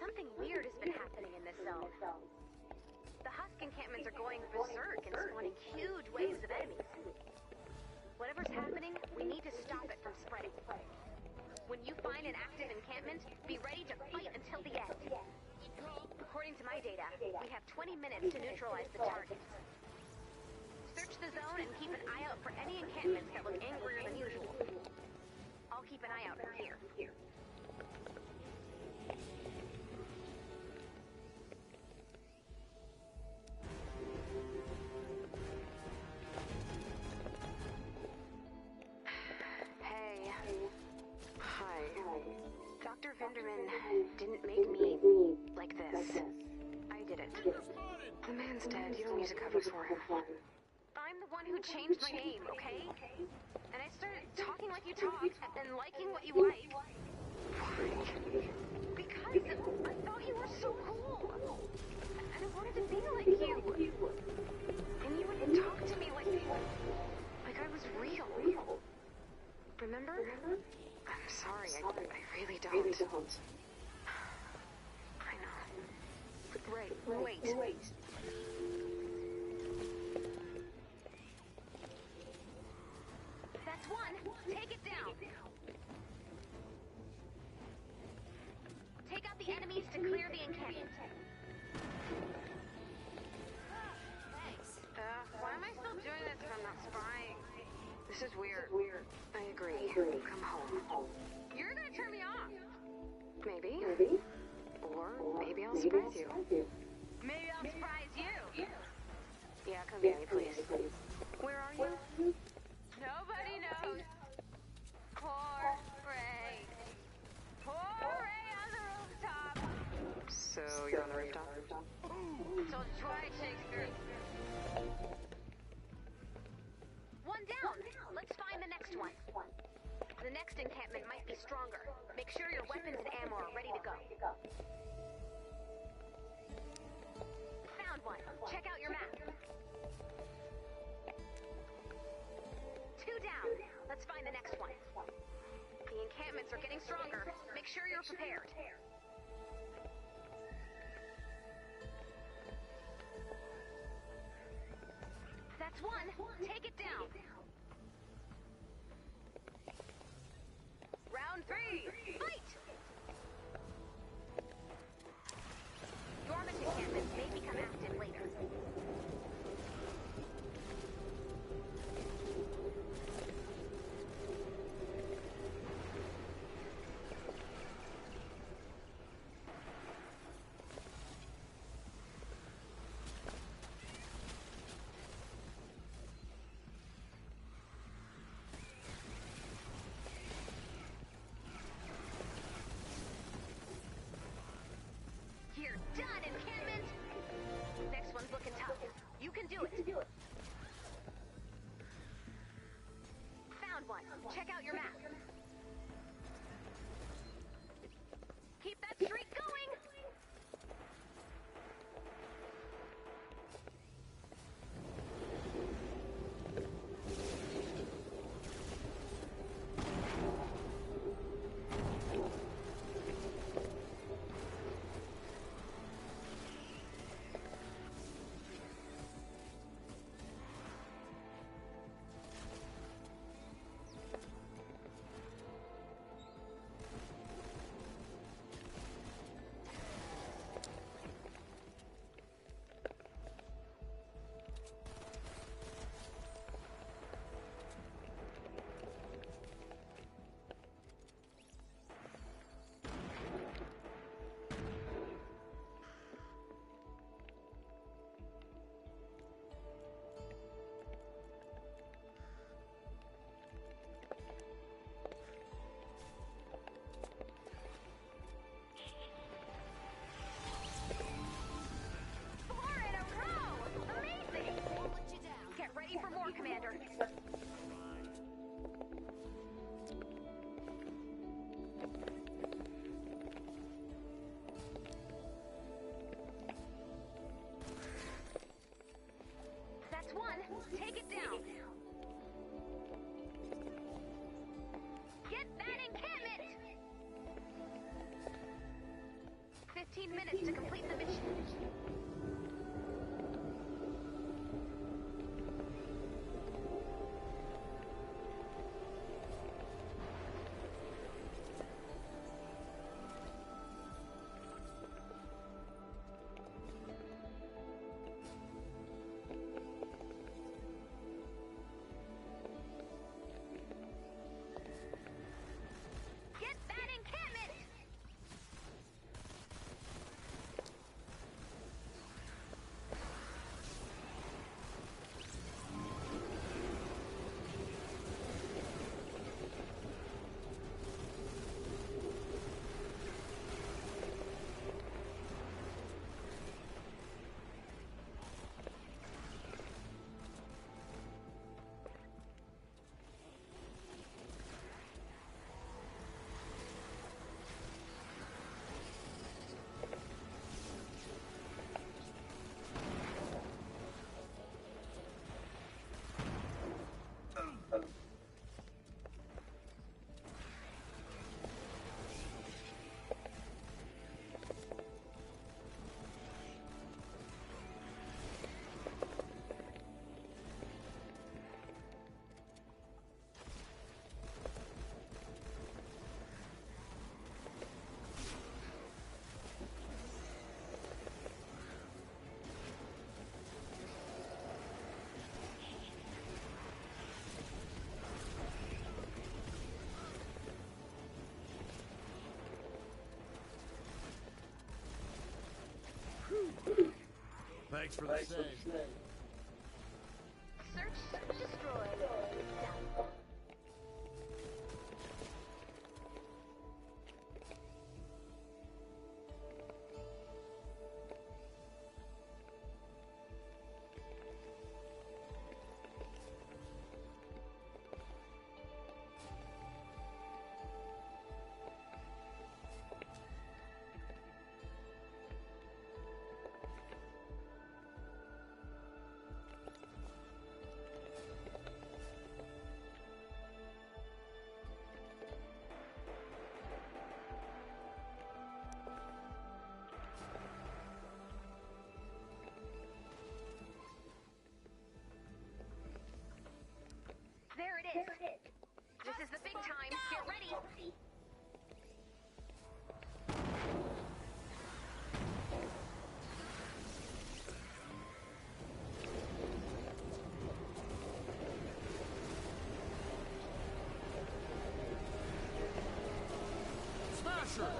Something weird has been happening in this zone. The Husk encampments are going berserk and spawning huge waves of enemies. Whatever's happening, we need to stop it from spreading. When you find an active encampment, be ready to fight until the end. According to my data, we have 20 minutes to neutralize the target. Search the zone and keep an eye out for any encampments that look angrier than usual. I'll keep an eye out from here. Hey. Hi. Dr. Vinderman didn't make me like this. I did it. The man's dead. You don't need to cover for him. I'm the one who changed my name, okay? And I started talking like you talk and liking what you like. Why? Because I thought you were so cool. And I wanted to be like you. And you would talk to me like I was real. Remember? I'm sorry, I really don't. I know. Wait. That's one. Take it down. Take out the enemies to clear the encampment. Thanks. Why am I still doing this if I'm not spying? This is weird. I agree. Come home. You're gonna turn me off. Maybe. Or maybe I'll surprise you. Maybe I'll surprise you. Yeah, come get me, please. Where are you? Nobody knows. Poor Ray. Poor Ray on the rooftop. So you're on the rooftop? So try Shakespeare. One down. Let's find the next one. The next encampment might be stronger. Make sure your weapons and ammo are ready to go. Found one. Check out your map. 2 down. Let's find the next one. The encampments are getting stronger. Make sure you're prepared. That's one. Take it down. Round 3. Fight! Dormant encampments may become active later. 15 minutes to complete the mission. Get that encampment! Thanks for the save. Search, destroy, done. There it is. This is the big time. Get ready. Smasher!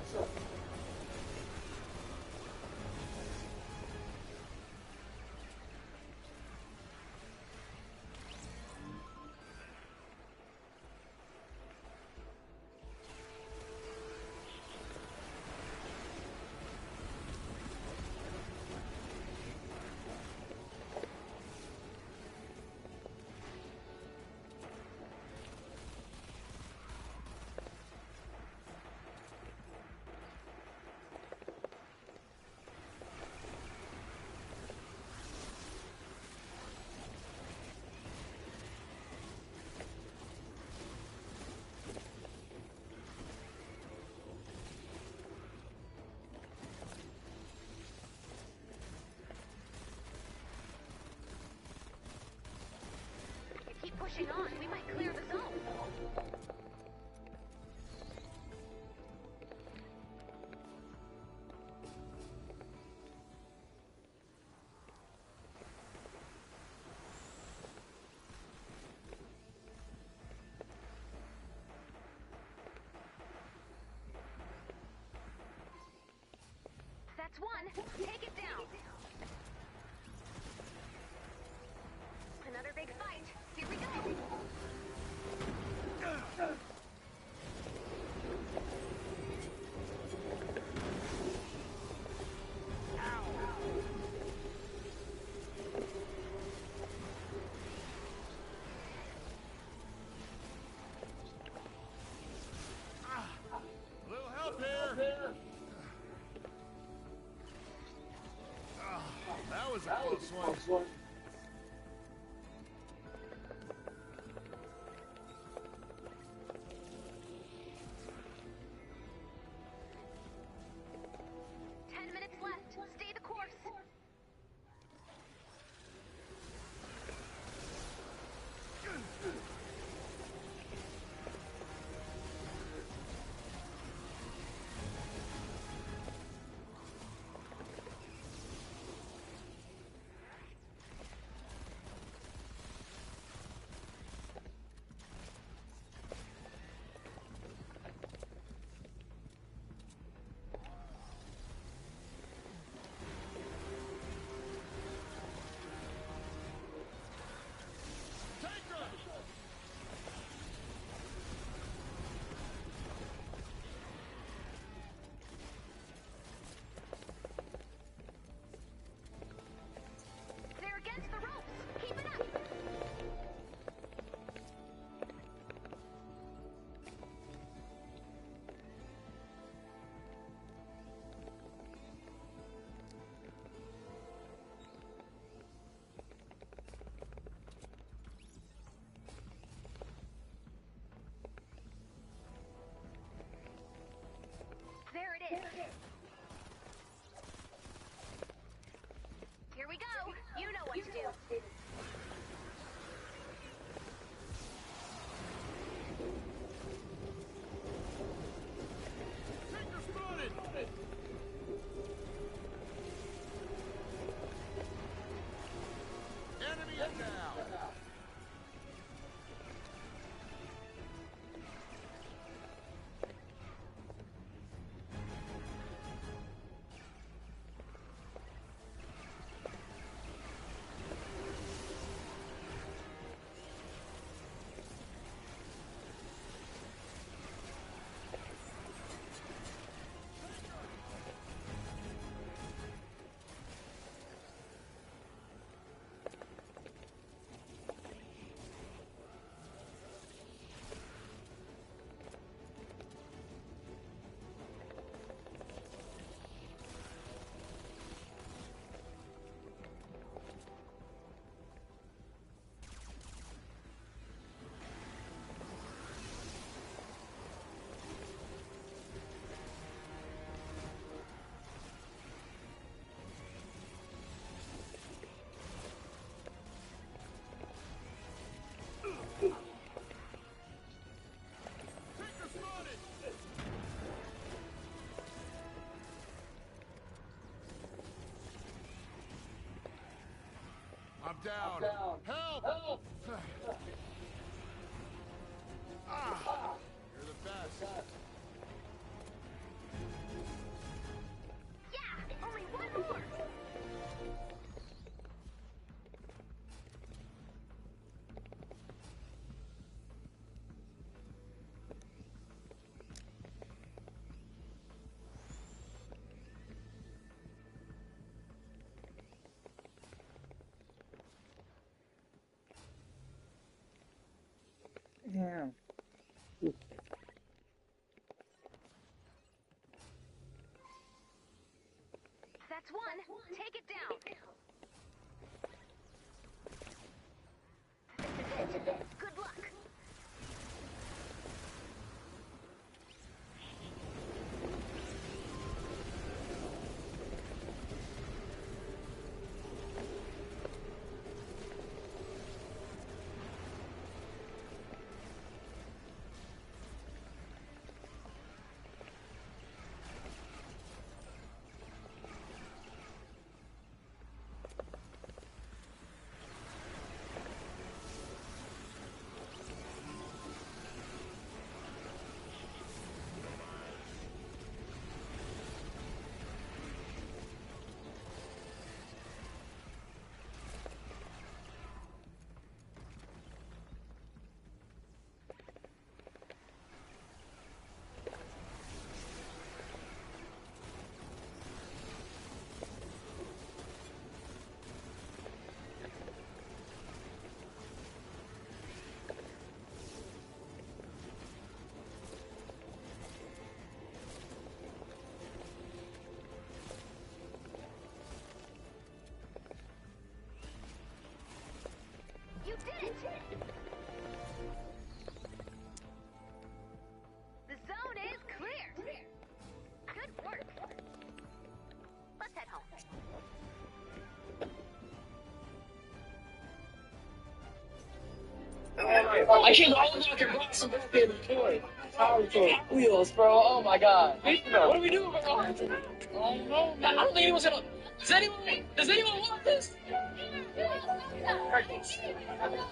If you keep pushing on, we might clear the zone. That's one. Take it down. Another big fight. Here we go. A little help here! That was a close one. I'm down. Help! Ah, you're the best. Yeah, only one more. Yeah. That's one. Take it down. This is it. Good luck. You did it! The zone is cleared. Good work. Let's head home. I came all the way to rock some fucking toy. Hot Wheels, bro. Oh my god. What do we do, bro? I don't know. I don't think anyone's gonna. Does anyone want this?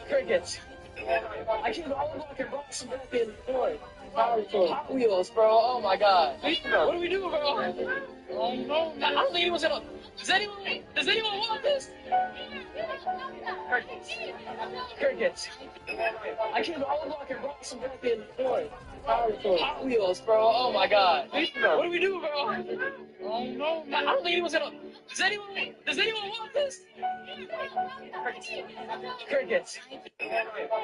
Crickets. I came all the way to rock some fucking toy. Hot Wheels, bro. Oh my god. What do we do, bro? I don't know. I don't think anyone's gonna. Does anyone want this? Crickets. I came all the way to rock some fucking toy. Hot Wheels, bro. Oh my god. What do we do, bro? I don't know. I don't think anyone's gonna. Does anyone want this? Crickets.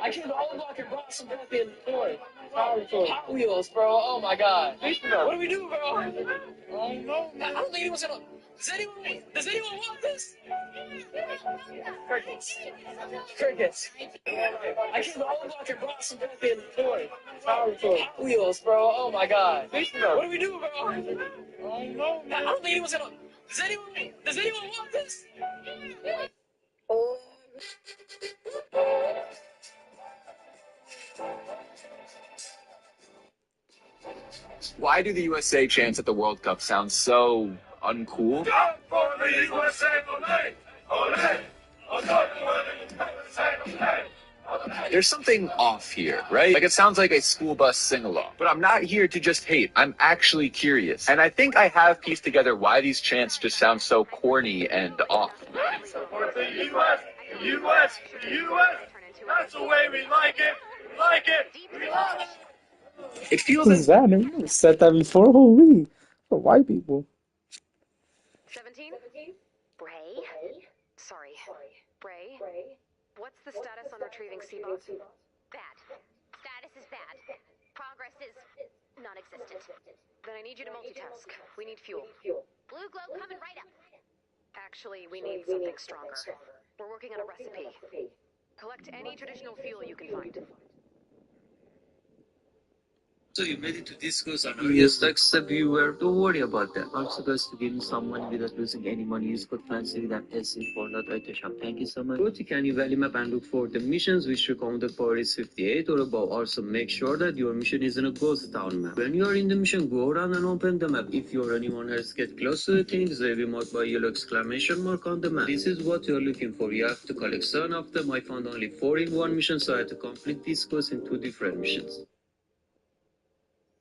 I came all the way to rock some fucking toy. Hot Wheels, bro. Oh my god. What do we do, bro? I don't know. I don't think anyone's gonna. Does anyone want this? Crickets. I came all the way to rock some fucking toy. Hot Wheels, bro. Oh my god. What do we do, bro? I don't know. I don't think anyone's gonna. Does anyone want this? Why do the USA chants at the World Cup sound so uncool? For the USA, ole! Ole! There's something off here, right? Like it sounds like a school bus sing-along. But I'm not here to just hate. I'm actually curious. And I think I have pieced together why these chants just sound so corny and off. Support the U.S. The U.S. The U.S. That's the way we like it. We like it. We love it. It feels Who's as that? Man, you never said that before. Holy, for white people. 17? Bray? Sorry. Bray? What's the status on retrieving Seabot? Bad. Status is bad. Progress is non-existent. Then I need you to multitask. We need fuel. Blue glow coming right up. Actually, we need something stronger. We're working on a recipe. Collect any traditional fuel you can find. So you made it to this course and now yes, that's the viewer. Don't worry about that. I'm supposed to give some money without losing any money. Use code fancy with that SC for that right shop. Thank you so much. Go to Canny Valley map and look for the missions which recommended power is 58 or above. Also make sure that your mission is in a ghost town map. When you are in the mission, go around and open the map. If your anyone else get close to the things, they will be marked by yellow exclamation mark on the map. This is what you're looking for. You have to collect 7 of them. I found only 4 in one mission, so I had to complete this course in 2 different missions.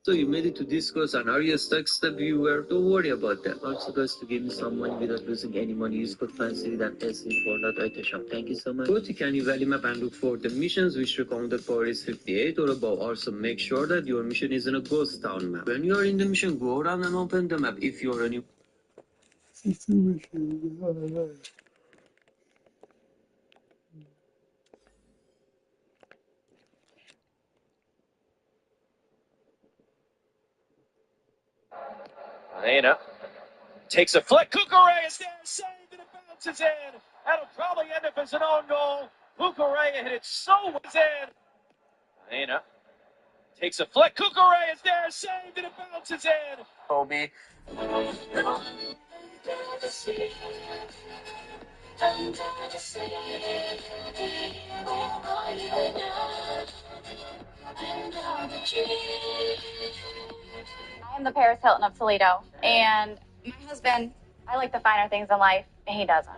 So you made it to this course and are you stuck the viewer? Don't worry about that. I'm supposed to give me some money without losing any money. Use code fancy with that SC for that right shop. Thank you so much. Go to Canny Valley map and look for the missions which recommended power is 58 or above. Also make sure that your mission is in a ghost town map. When you are in the mission, go around and open the map. If you're a new Aina takes a flick. Kukurea is there, saved, and it bounces in. That'll probably end up as an own goal. Kukurea hit it so well. In. Aina takes a flick. Kukurea is there, saved, and it bounces in. Kobe. I am the Paris Hilton of Toledo, and my husband, I like the finer things in life, and he doesn't.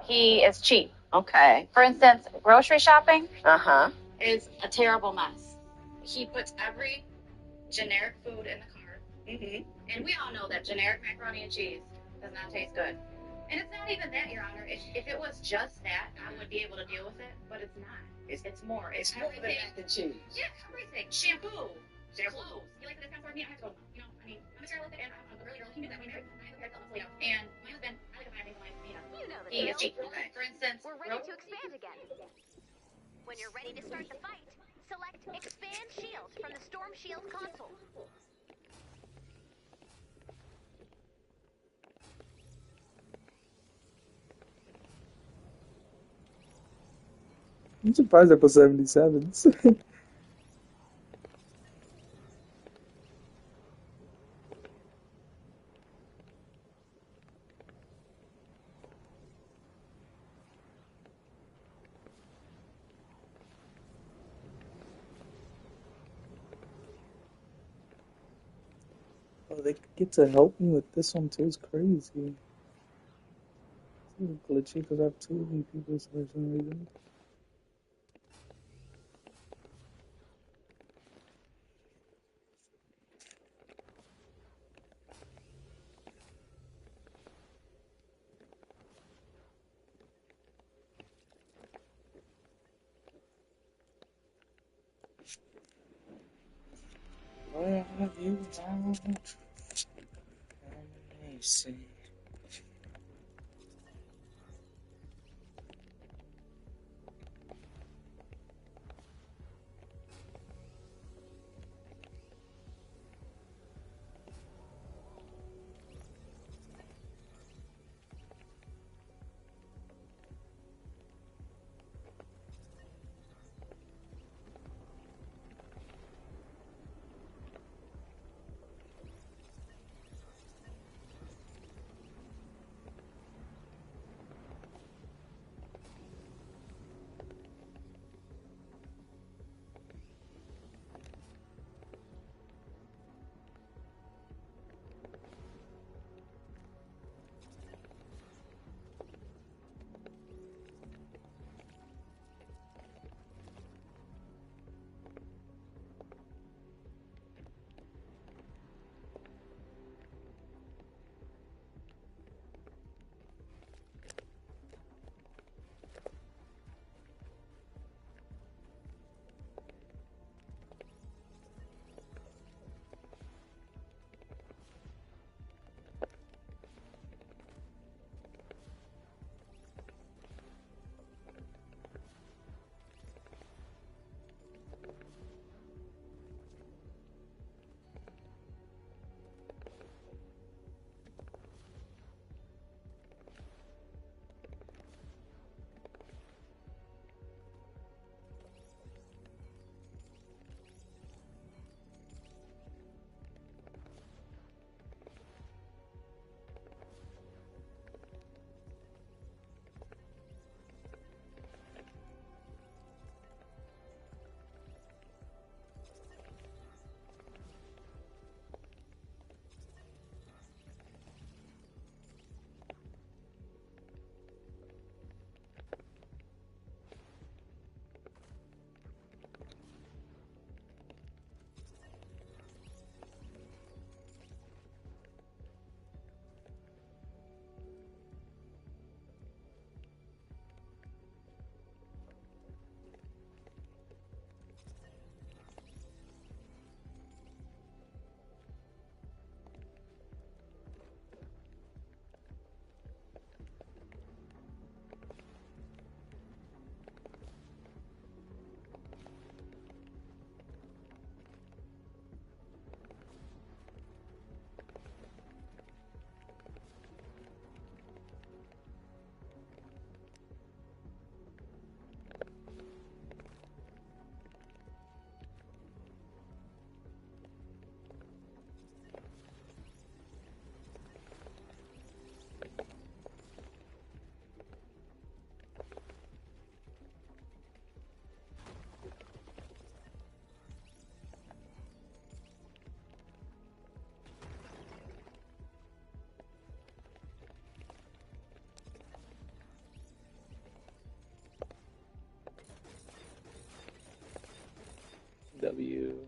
He is cheap. Okay. For instance, grocery shopping Uh-huh. is a terrible mess. He puts every generic food in the cart, and we all know that generic macaroni and cheese does not taste good. And it's not even that, Your Honor. If it was just that, I would be able to deal with it, but it's not. It's more. It's more than everything. mac and cheese. Yeah, everything. Shampoo, clothes. You like the discount store? Me, I have to go. You know, I mean, I'm a Charlotte, and I'm a really early. He knew that we married. I have a pair of Toledo, and my husband, I like a finer things in life. You know the deal. He is cheap. Okay. For instance, We're ready to expand again. When you're ready to start the fight, select Expand Shield from the Storm Shield console. I'm surprised I put 77s. Oh, they get to help me with this one too. It's crazy. It's glitchy because I have 2 of these people for some reason. Where have you gone? Let me see. STW.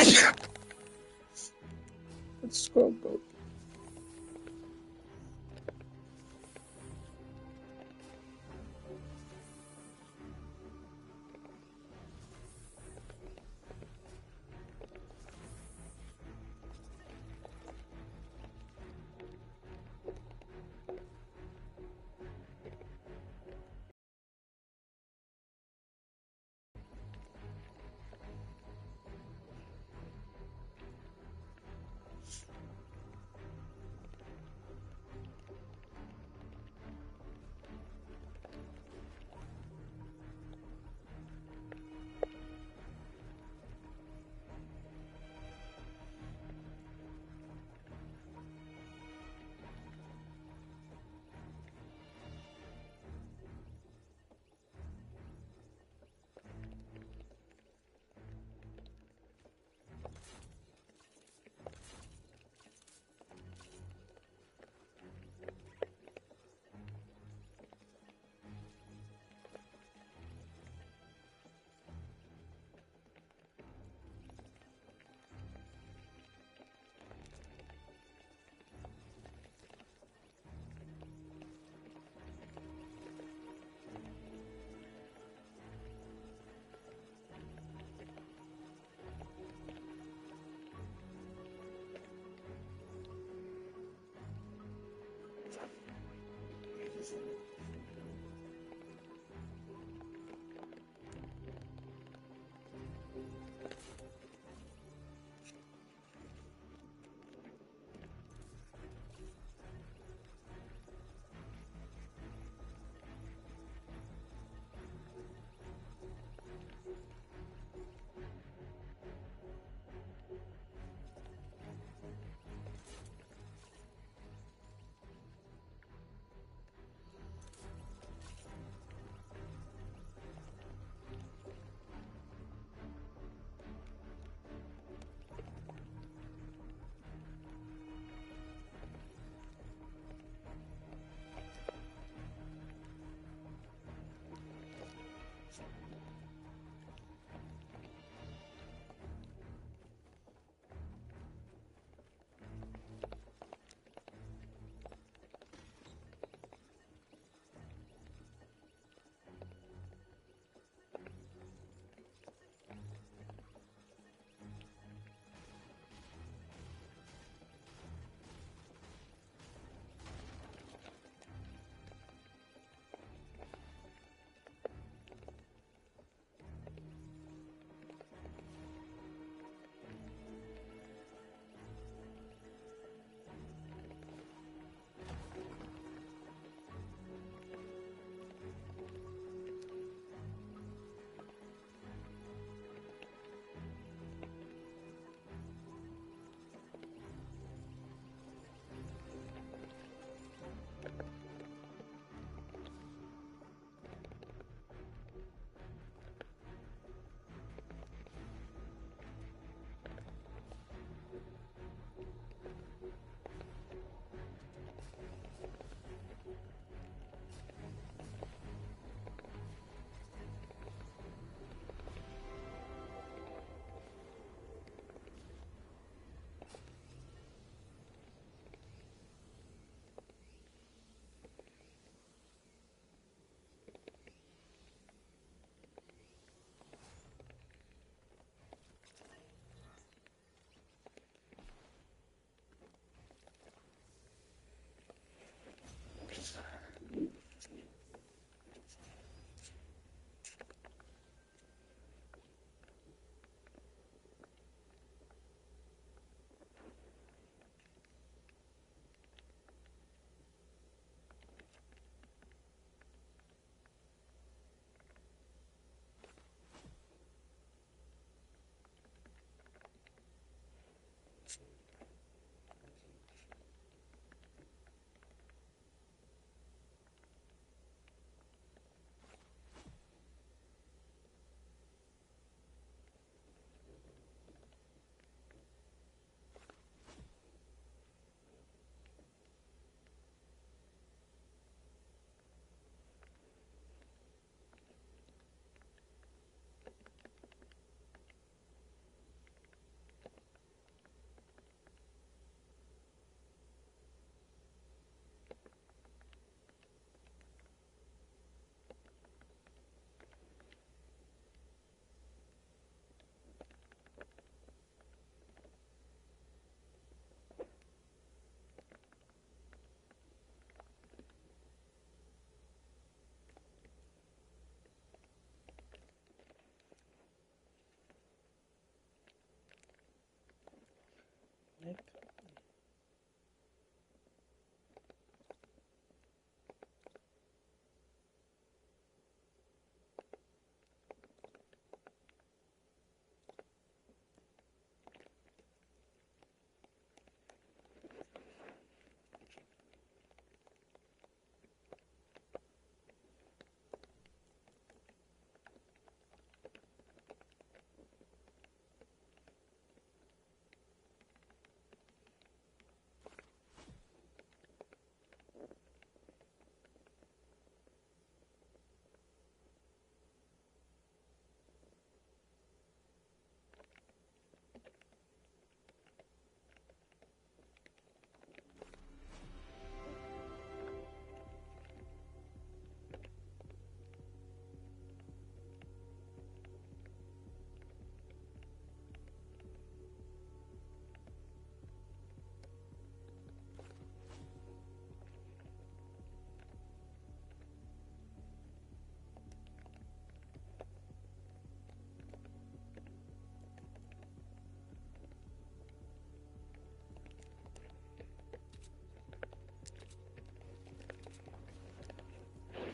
Let's scroll, bro.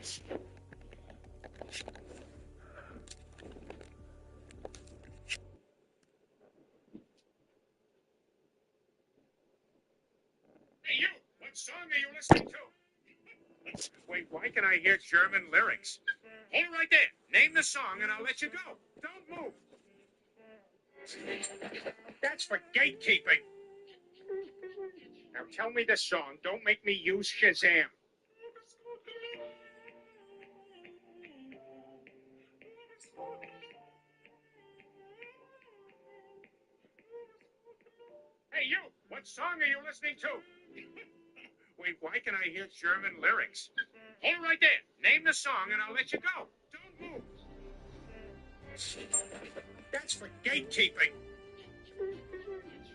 Hey, you! What song are you listening to? Wait, why can I hear German lyrics? Hold it right there. Name the song and I'll let you go. Don't move. That's for gatekeeping. Now tell me the song. Don't make me use Shazam. Hey, you! What song are you listening to? Wait, why can I hear German lyrics? Hold it right there. Name the song and I'll let you go. Don't move. That's for gatekeeping.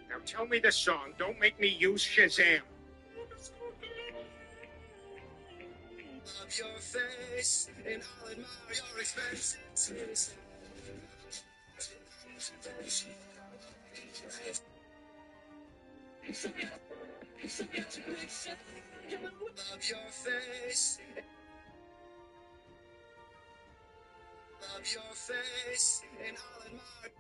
Now tell me the song. Don't make me use Shazam. Love your face and I'll admire your expenses. Love your face. Love your face and I'll admire.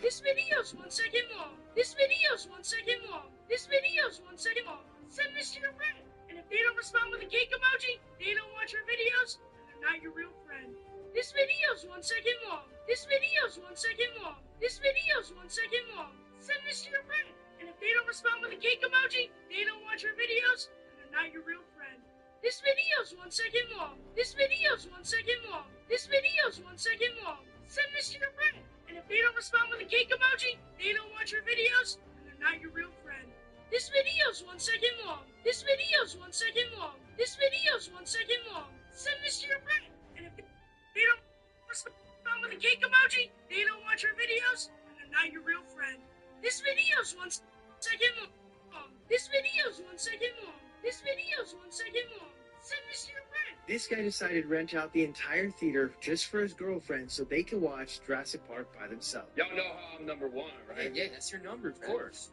This video's 1 second long. This video's 1 second long. This video's 1 second long. Send this to your friend. And if they don't respond with a cake emoji, they don't watch your videos, and they're not your real friend. This video's 1 second long. This video's 1 second long. This video's 1 second long. Send this to your friend. And if they don't respond with a cake emoji, they don't watch your videos, and they're not your real friend. This video's 1 second long. This video's 1 second long. This video's 1 second long. Send this to your friend. And if they don't respond with a cake emoji, they don't watch your videos, and they're not your real friend. This video's 1 second long. This video's 1 second long. This video's 1 second long. Send this to your friend. And if they don't respond with a cake emoji, they don't watch your videos, and they're not your real friend. This video's 1 second long. This video's 1 second long. This video's 1 second long. Send this to your friend. This guy decided to rent out the entire theater just for his girlfriend so they can watch Jurassic Park by themselves. Y'all know how I'm number one, right? Yeah, that's your number, Of course.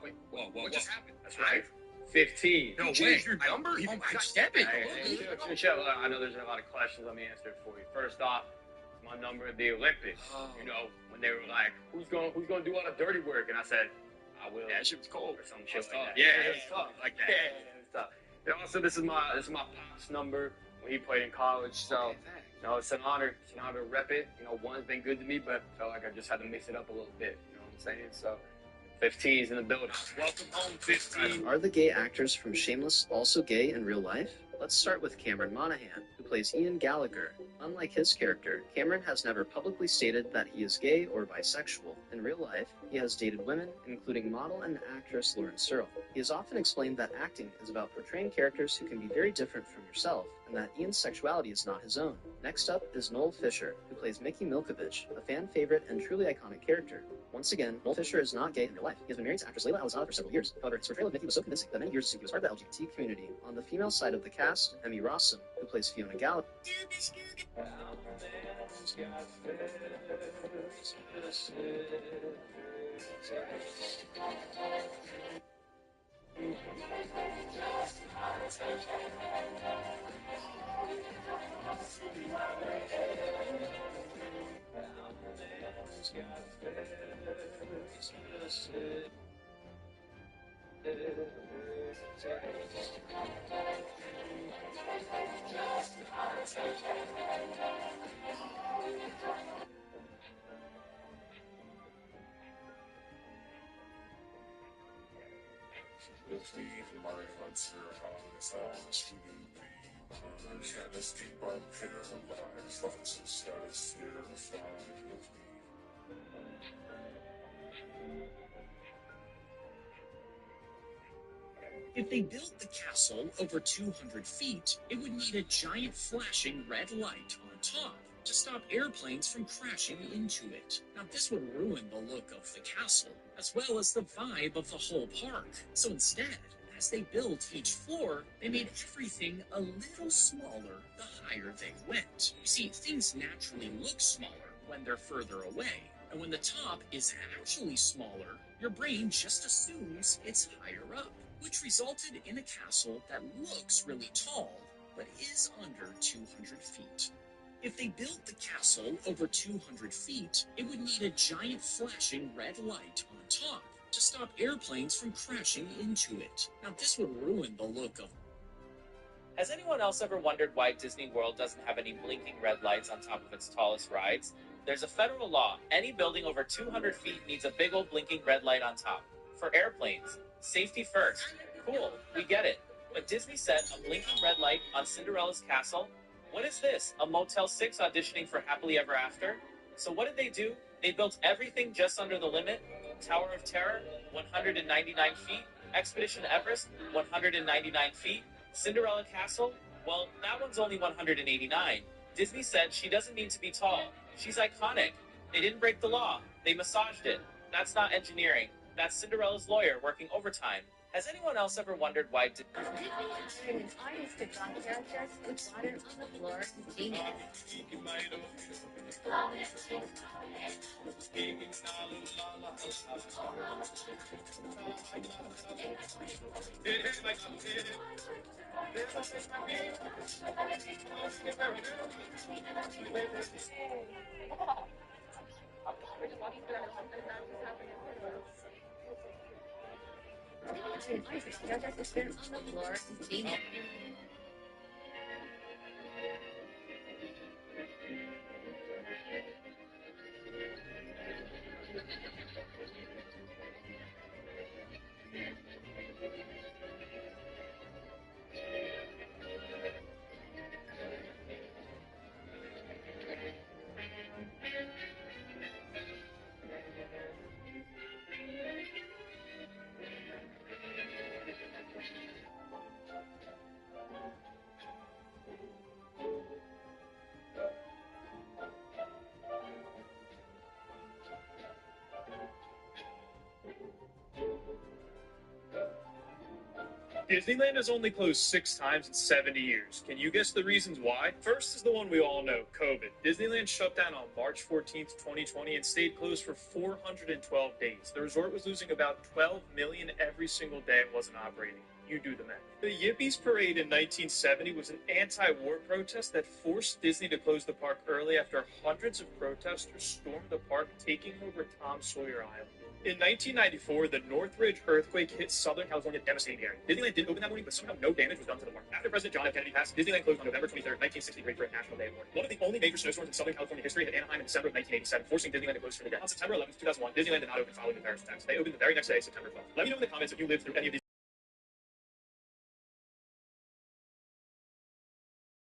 Wait, whoa, What just happened? That's right. 15. No way. Your number? Oh my God, epic. Chill. I know there's a lot of questions. Let me answer it for you. First off, it's my number at the Olympics. Oh. You know, when they were like, who's gonna do all the dirty work? And I said, I will. Yeah, that shit was cold. Or some shit like that. Yeah, it was tough. Like that. Yeah, it was tough. And also, this is my pop's number when he played in college. So, you know, it's an honor. It's an honor to rep it. You know, one's been good to me, but I felt like I just had to mix it up a little bit. You know what I'm saying? So, 15's in the building. Welcome home, 15. Are the gay actors from Shameless also gay in real life? Let's start with Cameron Monaghan, who plays Ian Gallagher. Unlike his character, Cameron has never publicly stated that he is gay or bisexual. In real life, he has dated women, including model and actress Lauren Searle. He has often explained that acting is about portraying characters who can be very different from yourself, and that Ian's sexuality is not his own. Next up is Noel Fisher, who plays Mickey Milkovich, a fan favorite and truly iconic character. Once again, Noel Fisher is not gay in real life. He has been married to actress Layla Alizada for several years. However, his portrayal of Mickey was so convincing that many years he was part of the LGBT community. On the female side of the cast, Emmy Rossum, who plays Fiona Gallagher. If they built the castle over 200 feet, it would need a giant flashing red light on top to stop airplanes from crashing into it. Now, this would ruin the look of the castle, as well as the vibe of the whole park. So instead, as they built each floor, they made everything a little smaller the higher they went. You see, things naturally look smaller when they're further away. And when the top is actually smaller, your brain just assumes it's higher up, which resulted in a castle that looks really tall, but is under 200 feet. If they built the castle over 200 feet, it would need a giant flashing red light on top to stop airplanes from crashing into it. Now, this would ruin the look of. Has anyone else ever wondered why Disney World doesn't have any blinking red lights on top of its tallest rides? There's a federal law. Any building over 200 feet needs a big old blinking red light on top. For airplanes. Safety first. Cool, we get it. But Disney set a blinking red light on Cinderella's castle? What is this? A Motel 6 auditioning for Happily Ever After? So what did they do? They built everything just under the limit. Tower of Terror, 199 feet. Expedition Everest, 199 feet. Cinderella Castle? Well, that one's only 189. Disney said she doesn't need to be tall. She's iconic. They didn't break the law. They massaged it. That's not engineering. That's Cinderella's lawyer working overtime. Has anyone else ever wondered why Disney hired an artist to draw characters with water on the floor and genius. An artist to draw characters on the floor and genius. Disneyland has only closed 6 times in 70 years. Can you guess the reasons why? First is the one we all know, COVID. Disneyland shut down on March 14th, 2020 and stayed closed for 412 days. The resort was losing about $12 million every single day it wasn't operating. You do the math. The Yippies Parade in 1970 was an anti-war protest that forced Disney to close the park early after hundreds of protesters stormed the park, taking over Tom Sawyer Island. In 1994, the Northridge earthquake hit Southern California, devastating the area. Disneyland did open that morning, but somehow no damage was done to the park. After President John F. Kennedy passed, Disneyland closed on November 23rd, 1963 for a National Day of Mourning. One of the only major snowstorms in Southern California history hit Anaheim in December of 1987, forcing Disneyland to close for the day. On September 11th, 2001, Disneyland did not open following the terrorist attacks. They opened the very next day, September 12th. Let me know in the comments if you lived through any of these.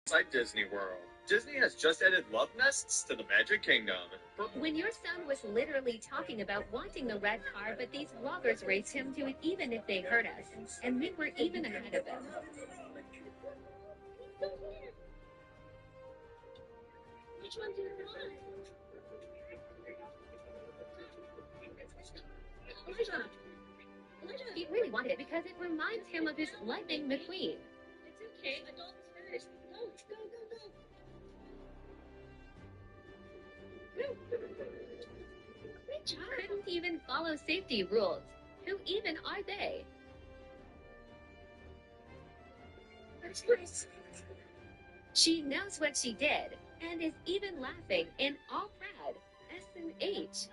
Inside Disney World. Disney has just added love nests to the Magic Kingdom. When your son was literally talking about wanting the red car, but these vloggers raced him to it even if they hurt us. And we were even ahead of them. Which one do you want? Elijah! Elijah! He really wanted it because it reminds him of his Lightning McQueen. It's okay, adults first. Go, go, go, go. Great job. Couldn't even follow safety rules. Who even are they? That's nice. She knows what she did and is even laughing and all proud. S&H.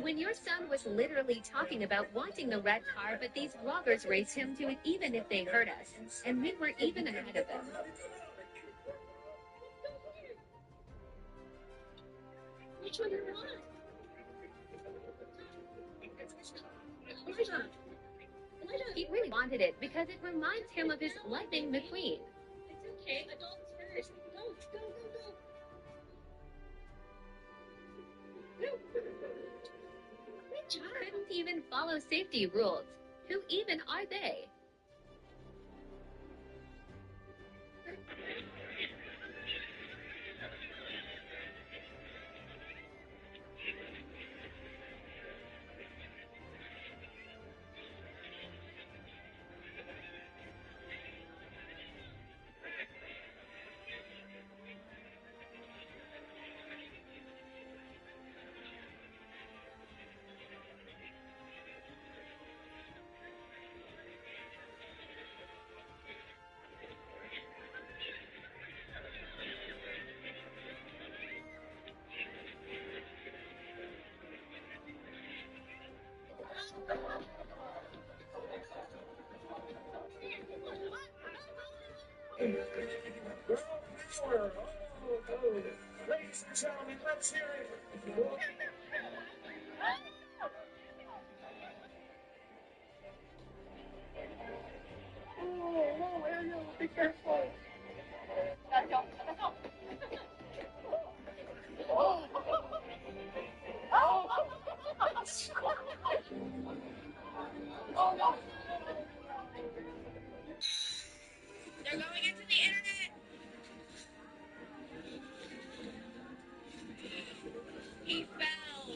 When your son was literally talking about wanting the red car, but these vloggers raced him to it even if they hurt us. And we were even ahead of them. Which one do you want? Elijah! Elijah! He really wanted it because it reminds him of his Lightning McQueen. It's okay, adults first. Go, go, go, go. Great job. Couldn't even follow safety rules. Who even are they? Ladies and gentlemen, let's hear it. Oh, Ariel, be careful. They're going into the internet. He fell.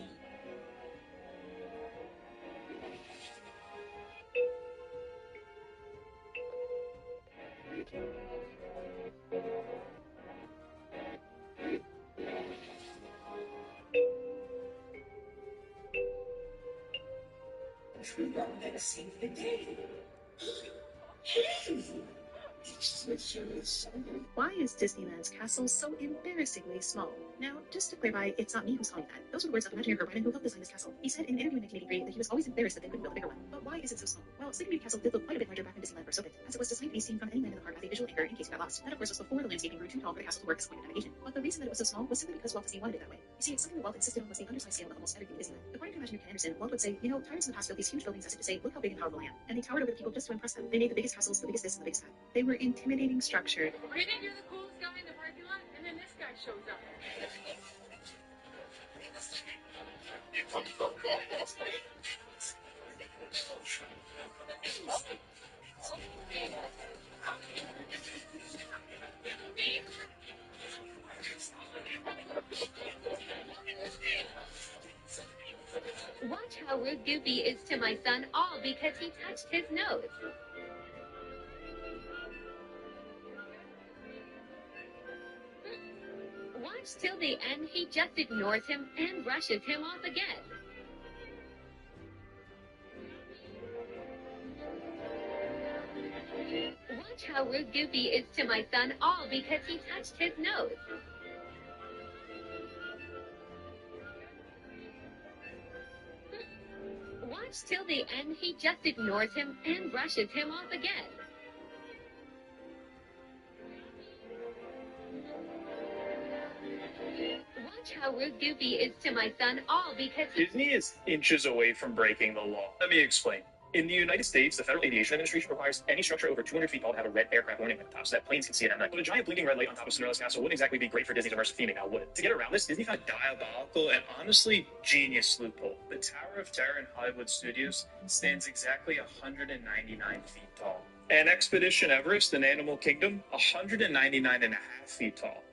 Save the day. Why is Disneyland's castle so embarrassingly small? Now, just to clarify, it's not me who's calling that. Those were the words of Imagineer Kurt Ryman, who helped design this castle. He said in an interview in 1983 that he was always embarrassed that they couldn't build a bigger one. But why is it so small? Well, Sleeping Beauty Castle did look quite a bit larger back when Disneyland first opened, as it was designed to be seen from any land in the park as a visual anchor in case you got lost. That, of course, was before the landscaping grew too tall for the castle to work as a point of navigation. But the reason that it was so small was simply because Walt Disney wanted it that way. You see, something that Walt insisted on was the undersized scale of almost everything in Disneyland. According to Imagineer Ken Anderson, Walt would say, you know, tyrants in the past built these huge buildings as if to say, look how big and powerful I am. And they towered over the people just to impress them. They made the biggest castles, the biggest this, and the biggest that. They were intimidating structure. You think you're the coolest guy in the parking lot, and then this guy shows up. Watch how rude Goofy is to my son, all because he touched his nose. Watch till the end, he just ignores him and brushes him off again. Watch how rude Goofy is to my son, all because he touched his nose. Watch till the end, he just ignores him and brushes him off again. Watch how rude Goofy is to my son, all because he... Disney is inches away from breaking the law. Let me explain. In the United States, the Federal Aviation Administration requires any structure over 200 feet tall to have a red aircraft warning light at the top so that planes can see it at night. But a giant blinking red light on top of Cinderella's castle wouldn't exactly be great for Disney's immersive theming, now would it? To get around this, Disney found a diabolical and honestly genius loophole. The Tower of Terror in Hollywood Studios stands exactly 199 feet tall. And Expedition Everest in Animal Kingdom, 199 and a half feet tall.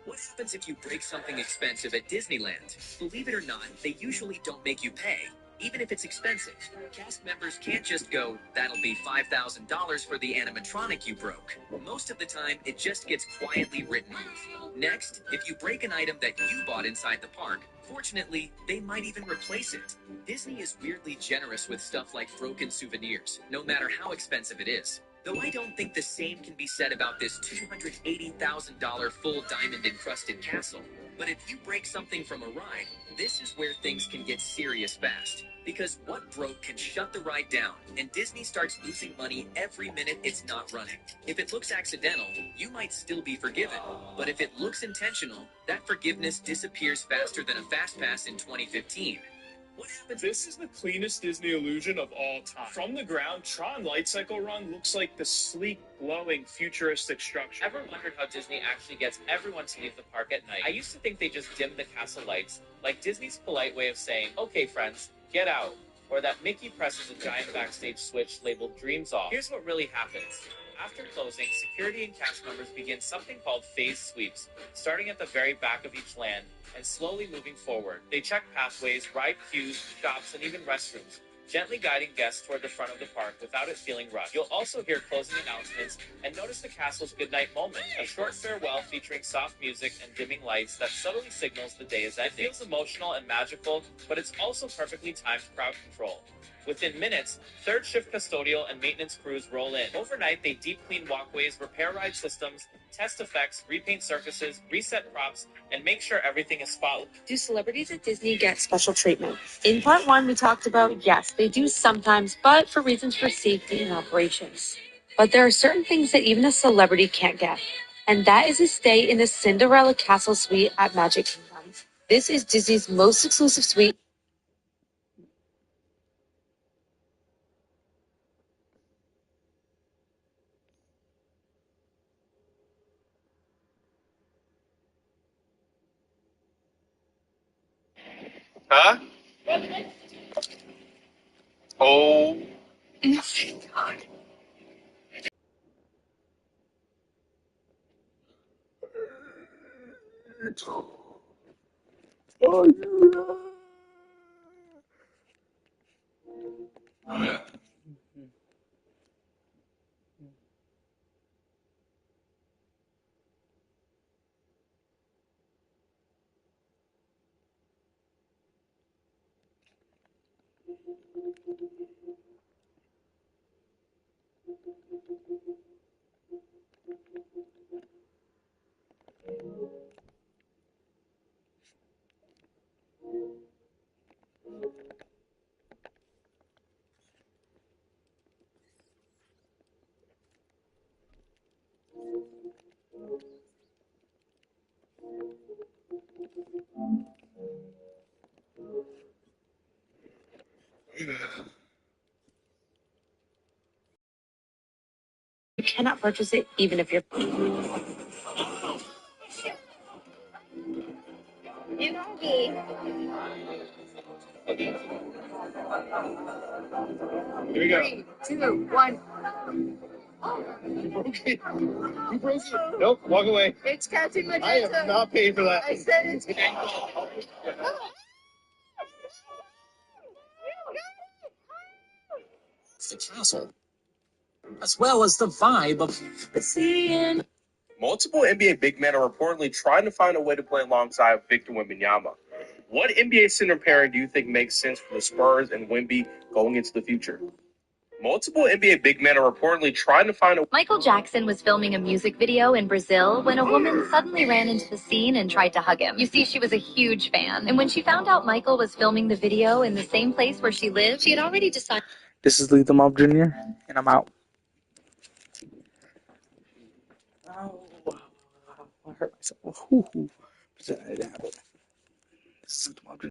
What happens if you break something expensive at Disneyland? Believe it or not, they usually don't make you pay, even if it's expensive. Cast members can't just go, that'll be $5,000 for the animatronic you broke. Most of the time, it just gets quietly written off. Next, if you break an item that you bought inside the park, fortunately, they might even replace it. Disney is weirdly generous with stuff like broken souvenirs, no matter how expensive it is. Though I don't think the same can be said about this $280,000 full diamond-encrusted castle. But if you break something from a ride, this is where things can get serious fast. Because what broke can shut the ride down, and Disney starts losing money every minute it's not running. If it looks accidental, you might still be forgiven. But if it looks intentional, that forgiveness disappears faster than a Fast Pass in 2015. What happens? This is the cleanest Disney illusion of all time. From the ground, Tron Light Cycle Run looks like the sleek, glowing, futuristic structure. Ever wondered how Disney actually gets everyone to leave the park at night? I used to think they just dimmed the castle lights, like Disney's polite way of saying, okay friends, get out. Or that Mickey presses a giant backstage switch labeled Dreams Off. Here's what really happens. After closing, security and cast members begin something called phase sweeps, starting at the very back of each land and slowly moving forward. They check pathways, ride queues, shops, and even restrooms. gently guiding guests toward the front of the park without it feeling rushed. You'll also hear closing announcements and notice the castle's goodnight moment, a short farewell featuring soft music and dimming lights that subtly signals the day is ending. It feels emotional and magical, but it's also perfectly timed crowd control. Within minutes, third shift custodial and maintenance crews roll in. Overnight, they deep clean walkways, repair ride systems, test effects, repaint surfaces, reset props, and make sure everything is spotless. Do celebrities at Disney get special treatment? In part one, we talked about yes, they do sometimes, but for reasons for safety and operations. But there are certain things that even a celebrity can't get, and that is a stay in the Cinderella Castle Suite at Magic Kingdom. This is Disney's most exclusive suite. Huh? Oh. Oh, You cannot purchase it even if you're. You know me. Here we go. 3, 2, 1. Okay. You broke it. Nope, walk away. It's catching my I am not paying for that. I said it's. The castle, as well as the vibe of seeing. Multiple NBA big men are reportedly trying to find a way to play alongside Victor Wembanyama. What NBA center pairing do you think makes sense for the Spurs and Wemby going into the future? Multiple NBA big men are reportedly trying to find a... Michael Jackson was filming a music video in Brazil when a woman suddenly ran into the scene and tried to hug him. You see, she was a huge fan. And when she found out Michael was filming the video in the same place where she lived, she had already decided. this is Lethal Mob Jr., and I'm out. Oh, I hurt myself. Ooh, ooh. This is Lethal Mob Jr.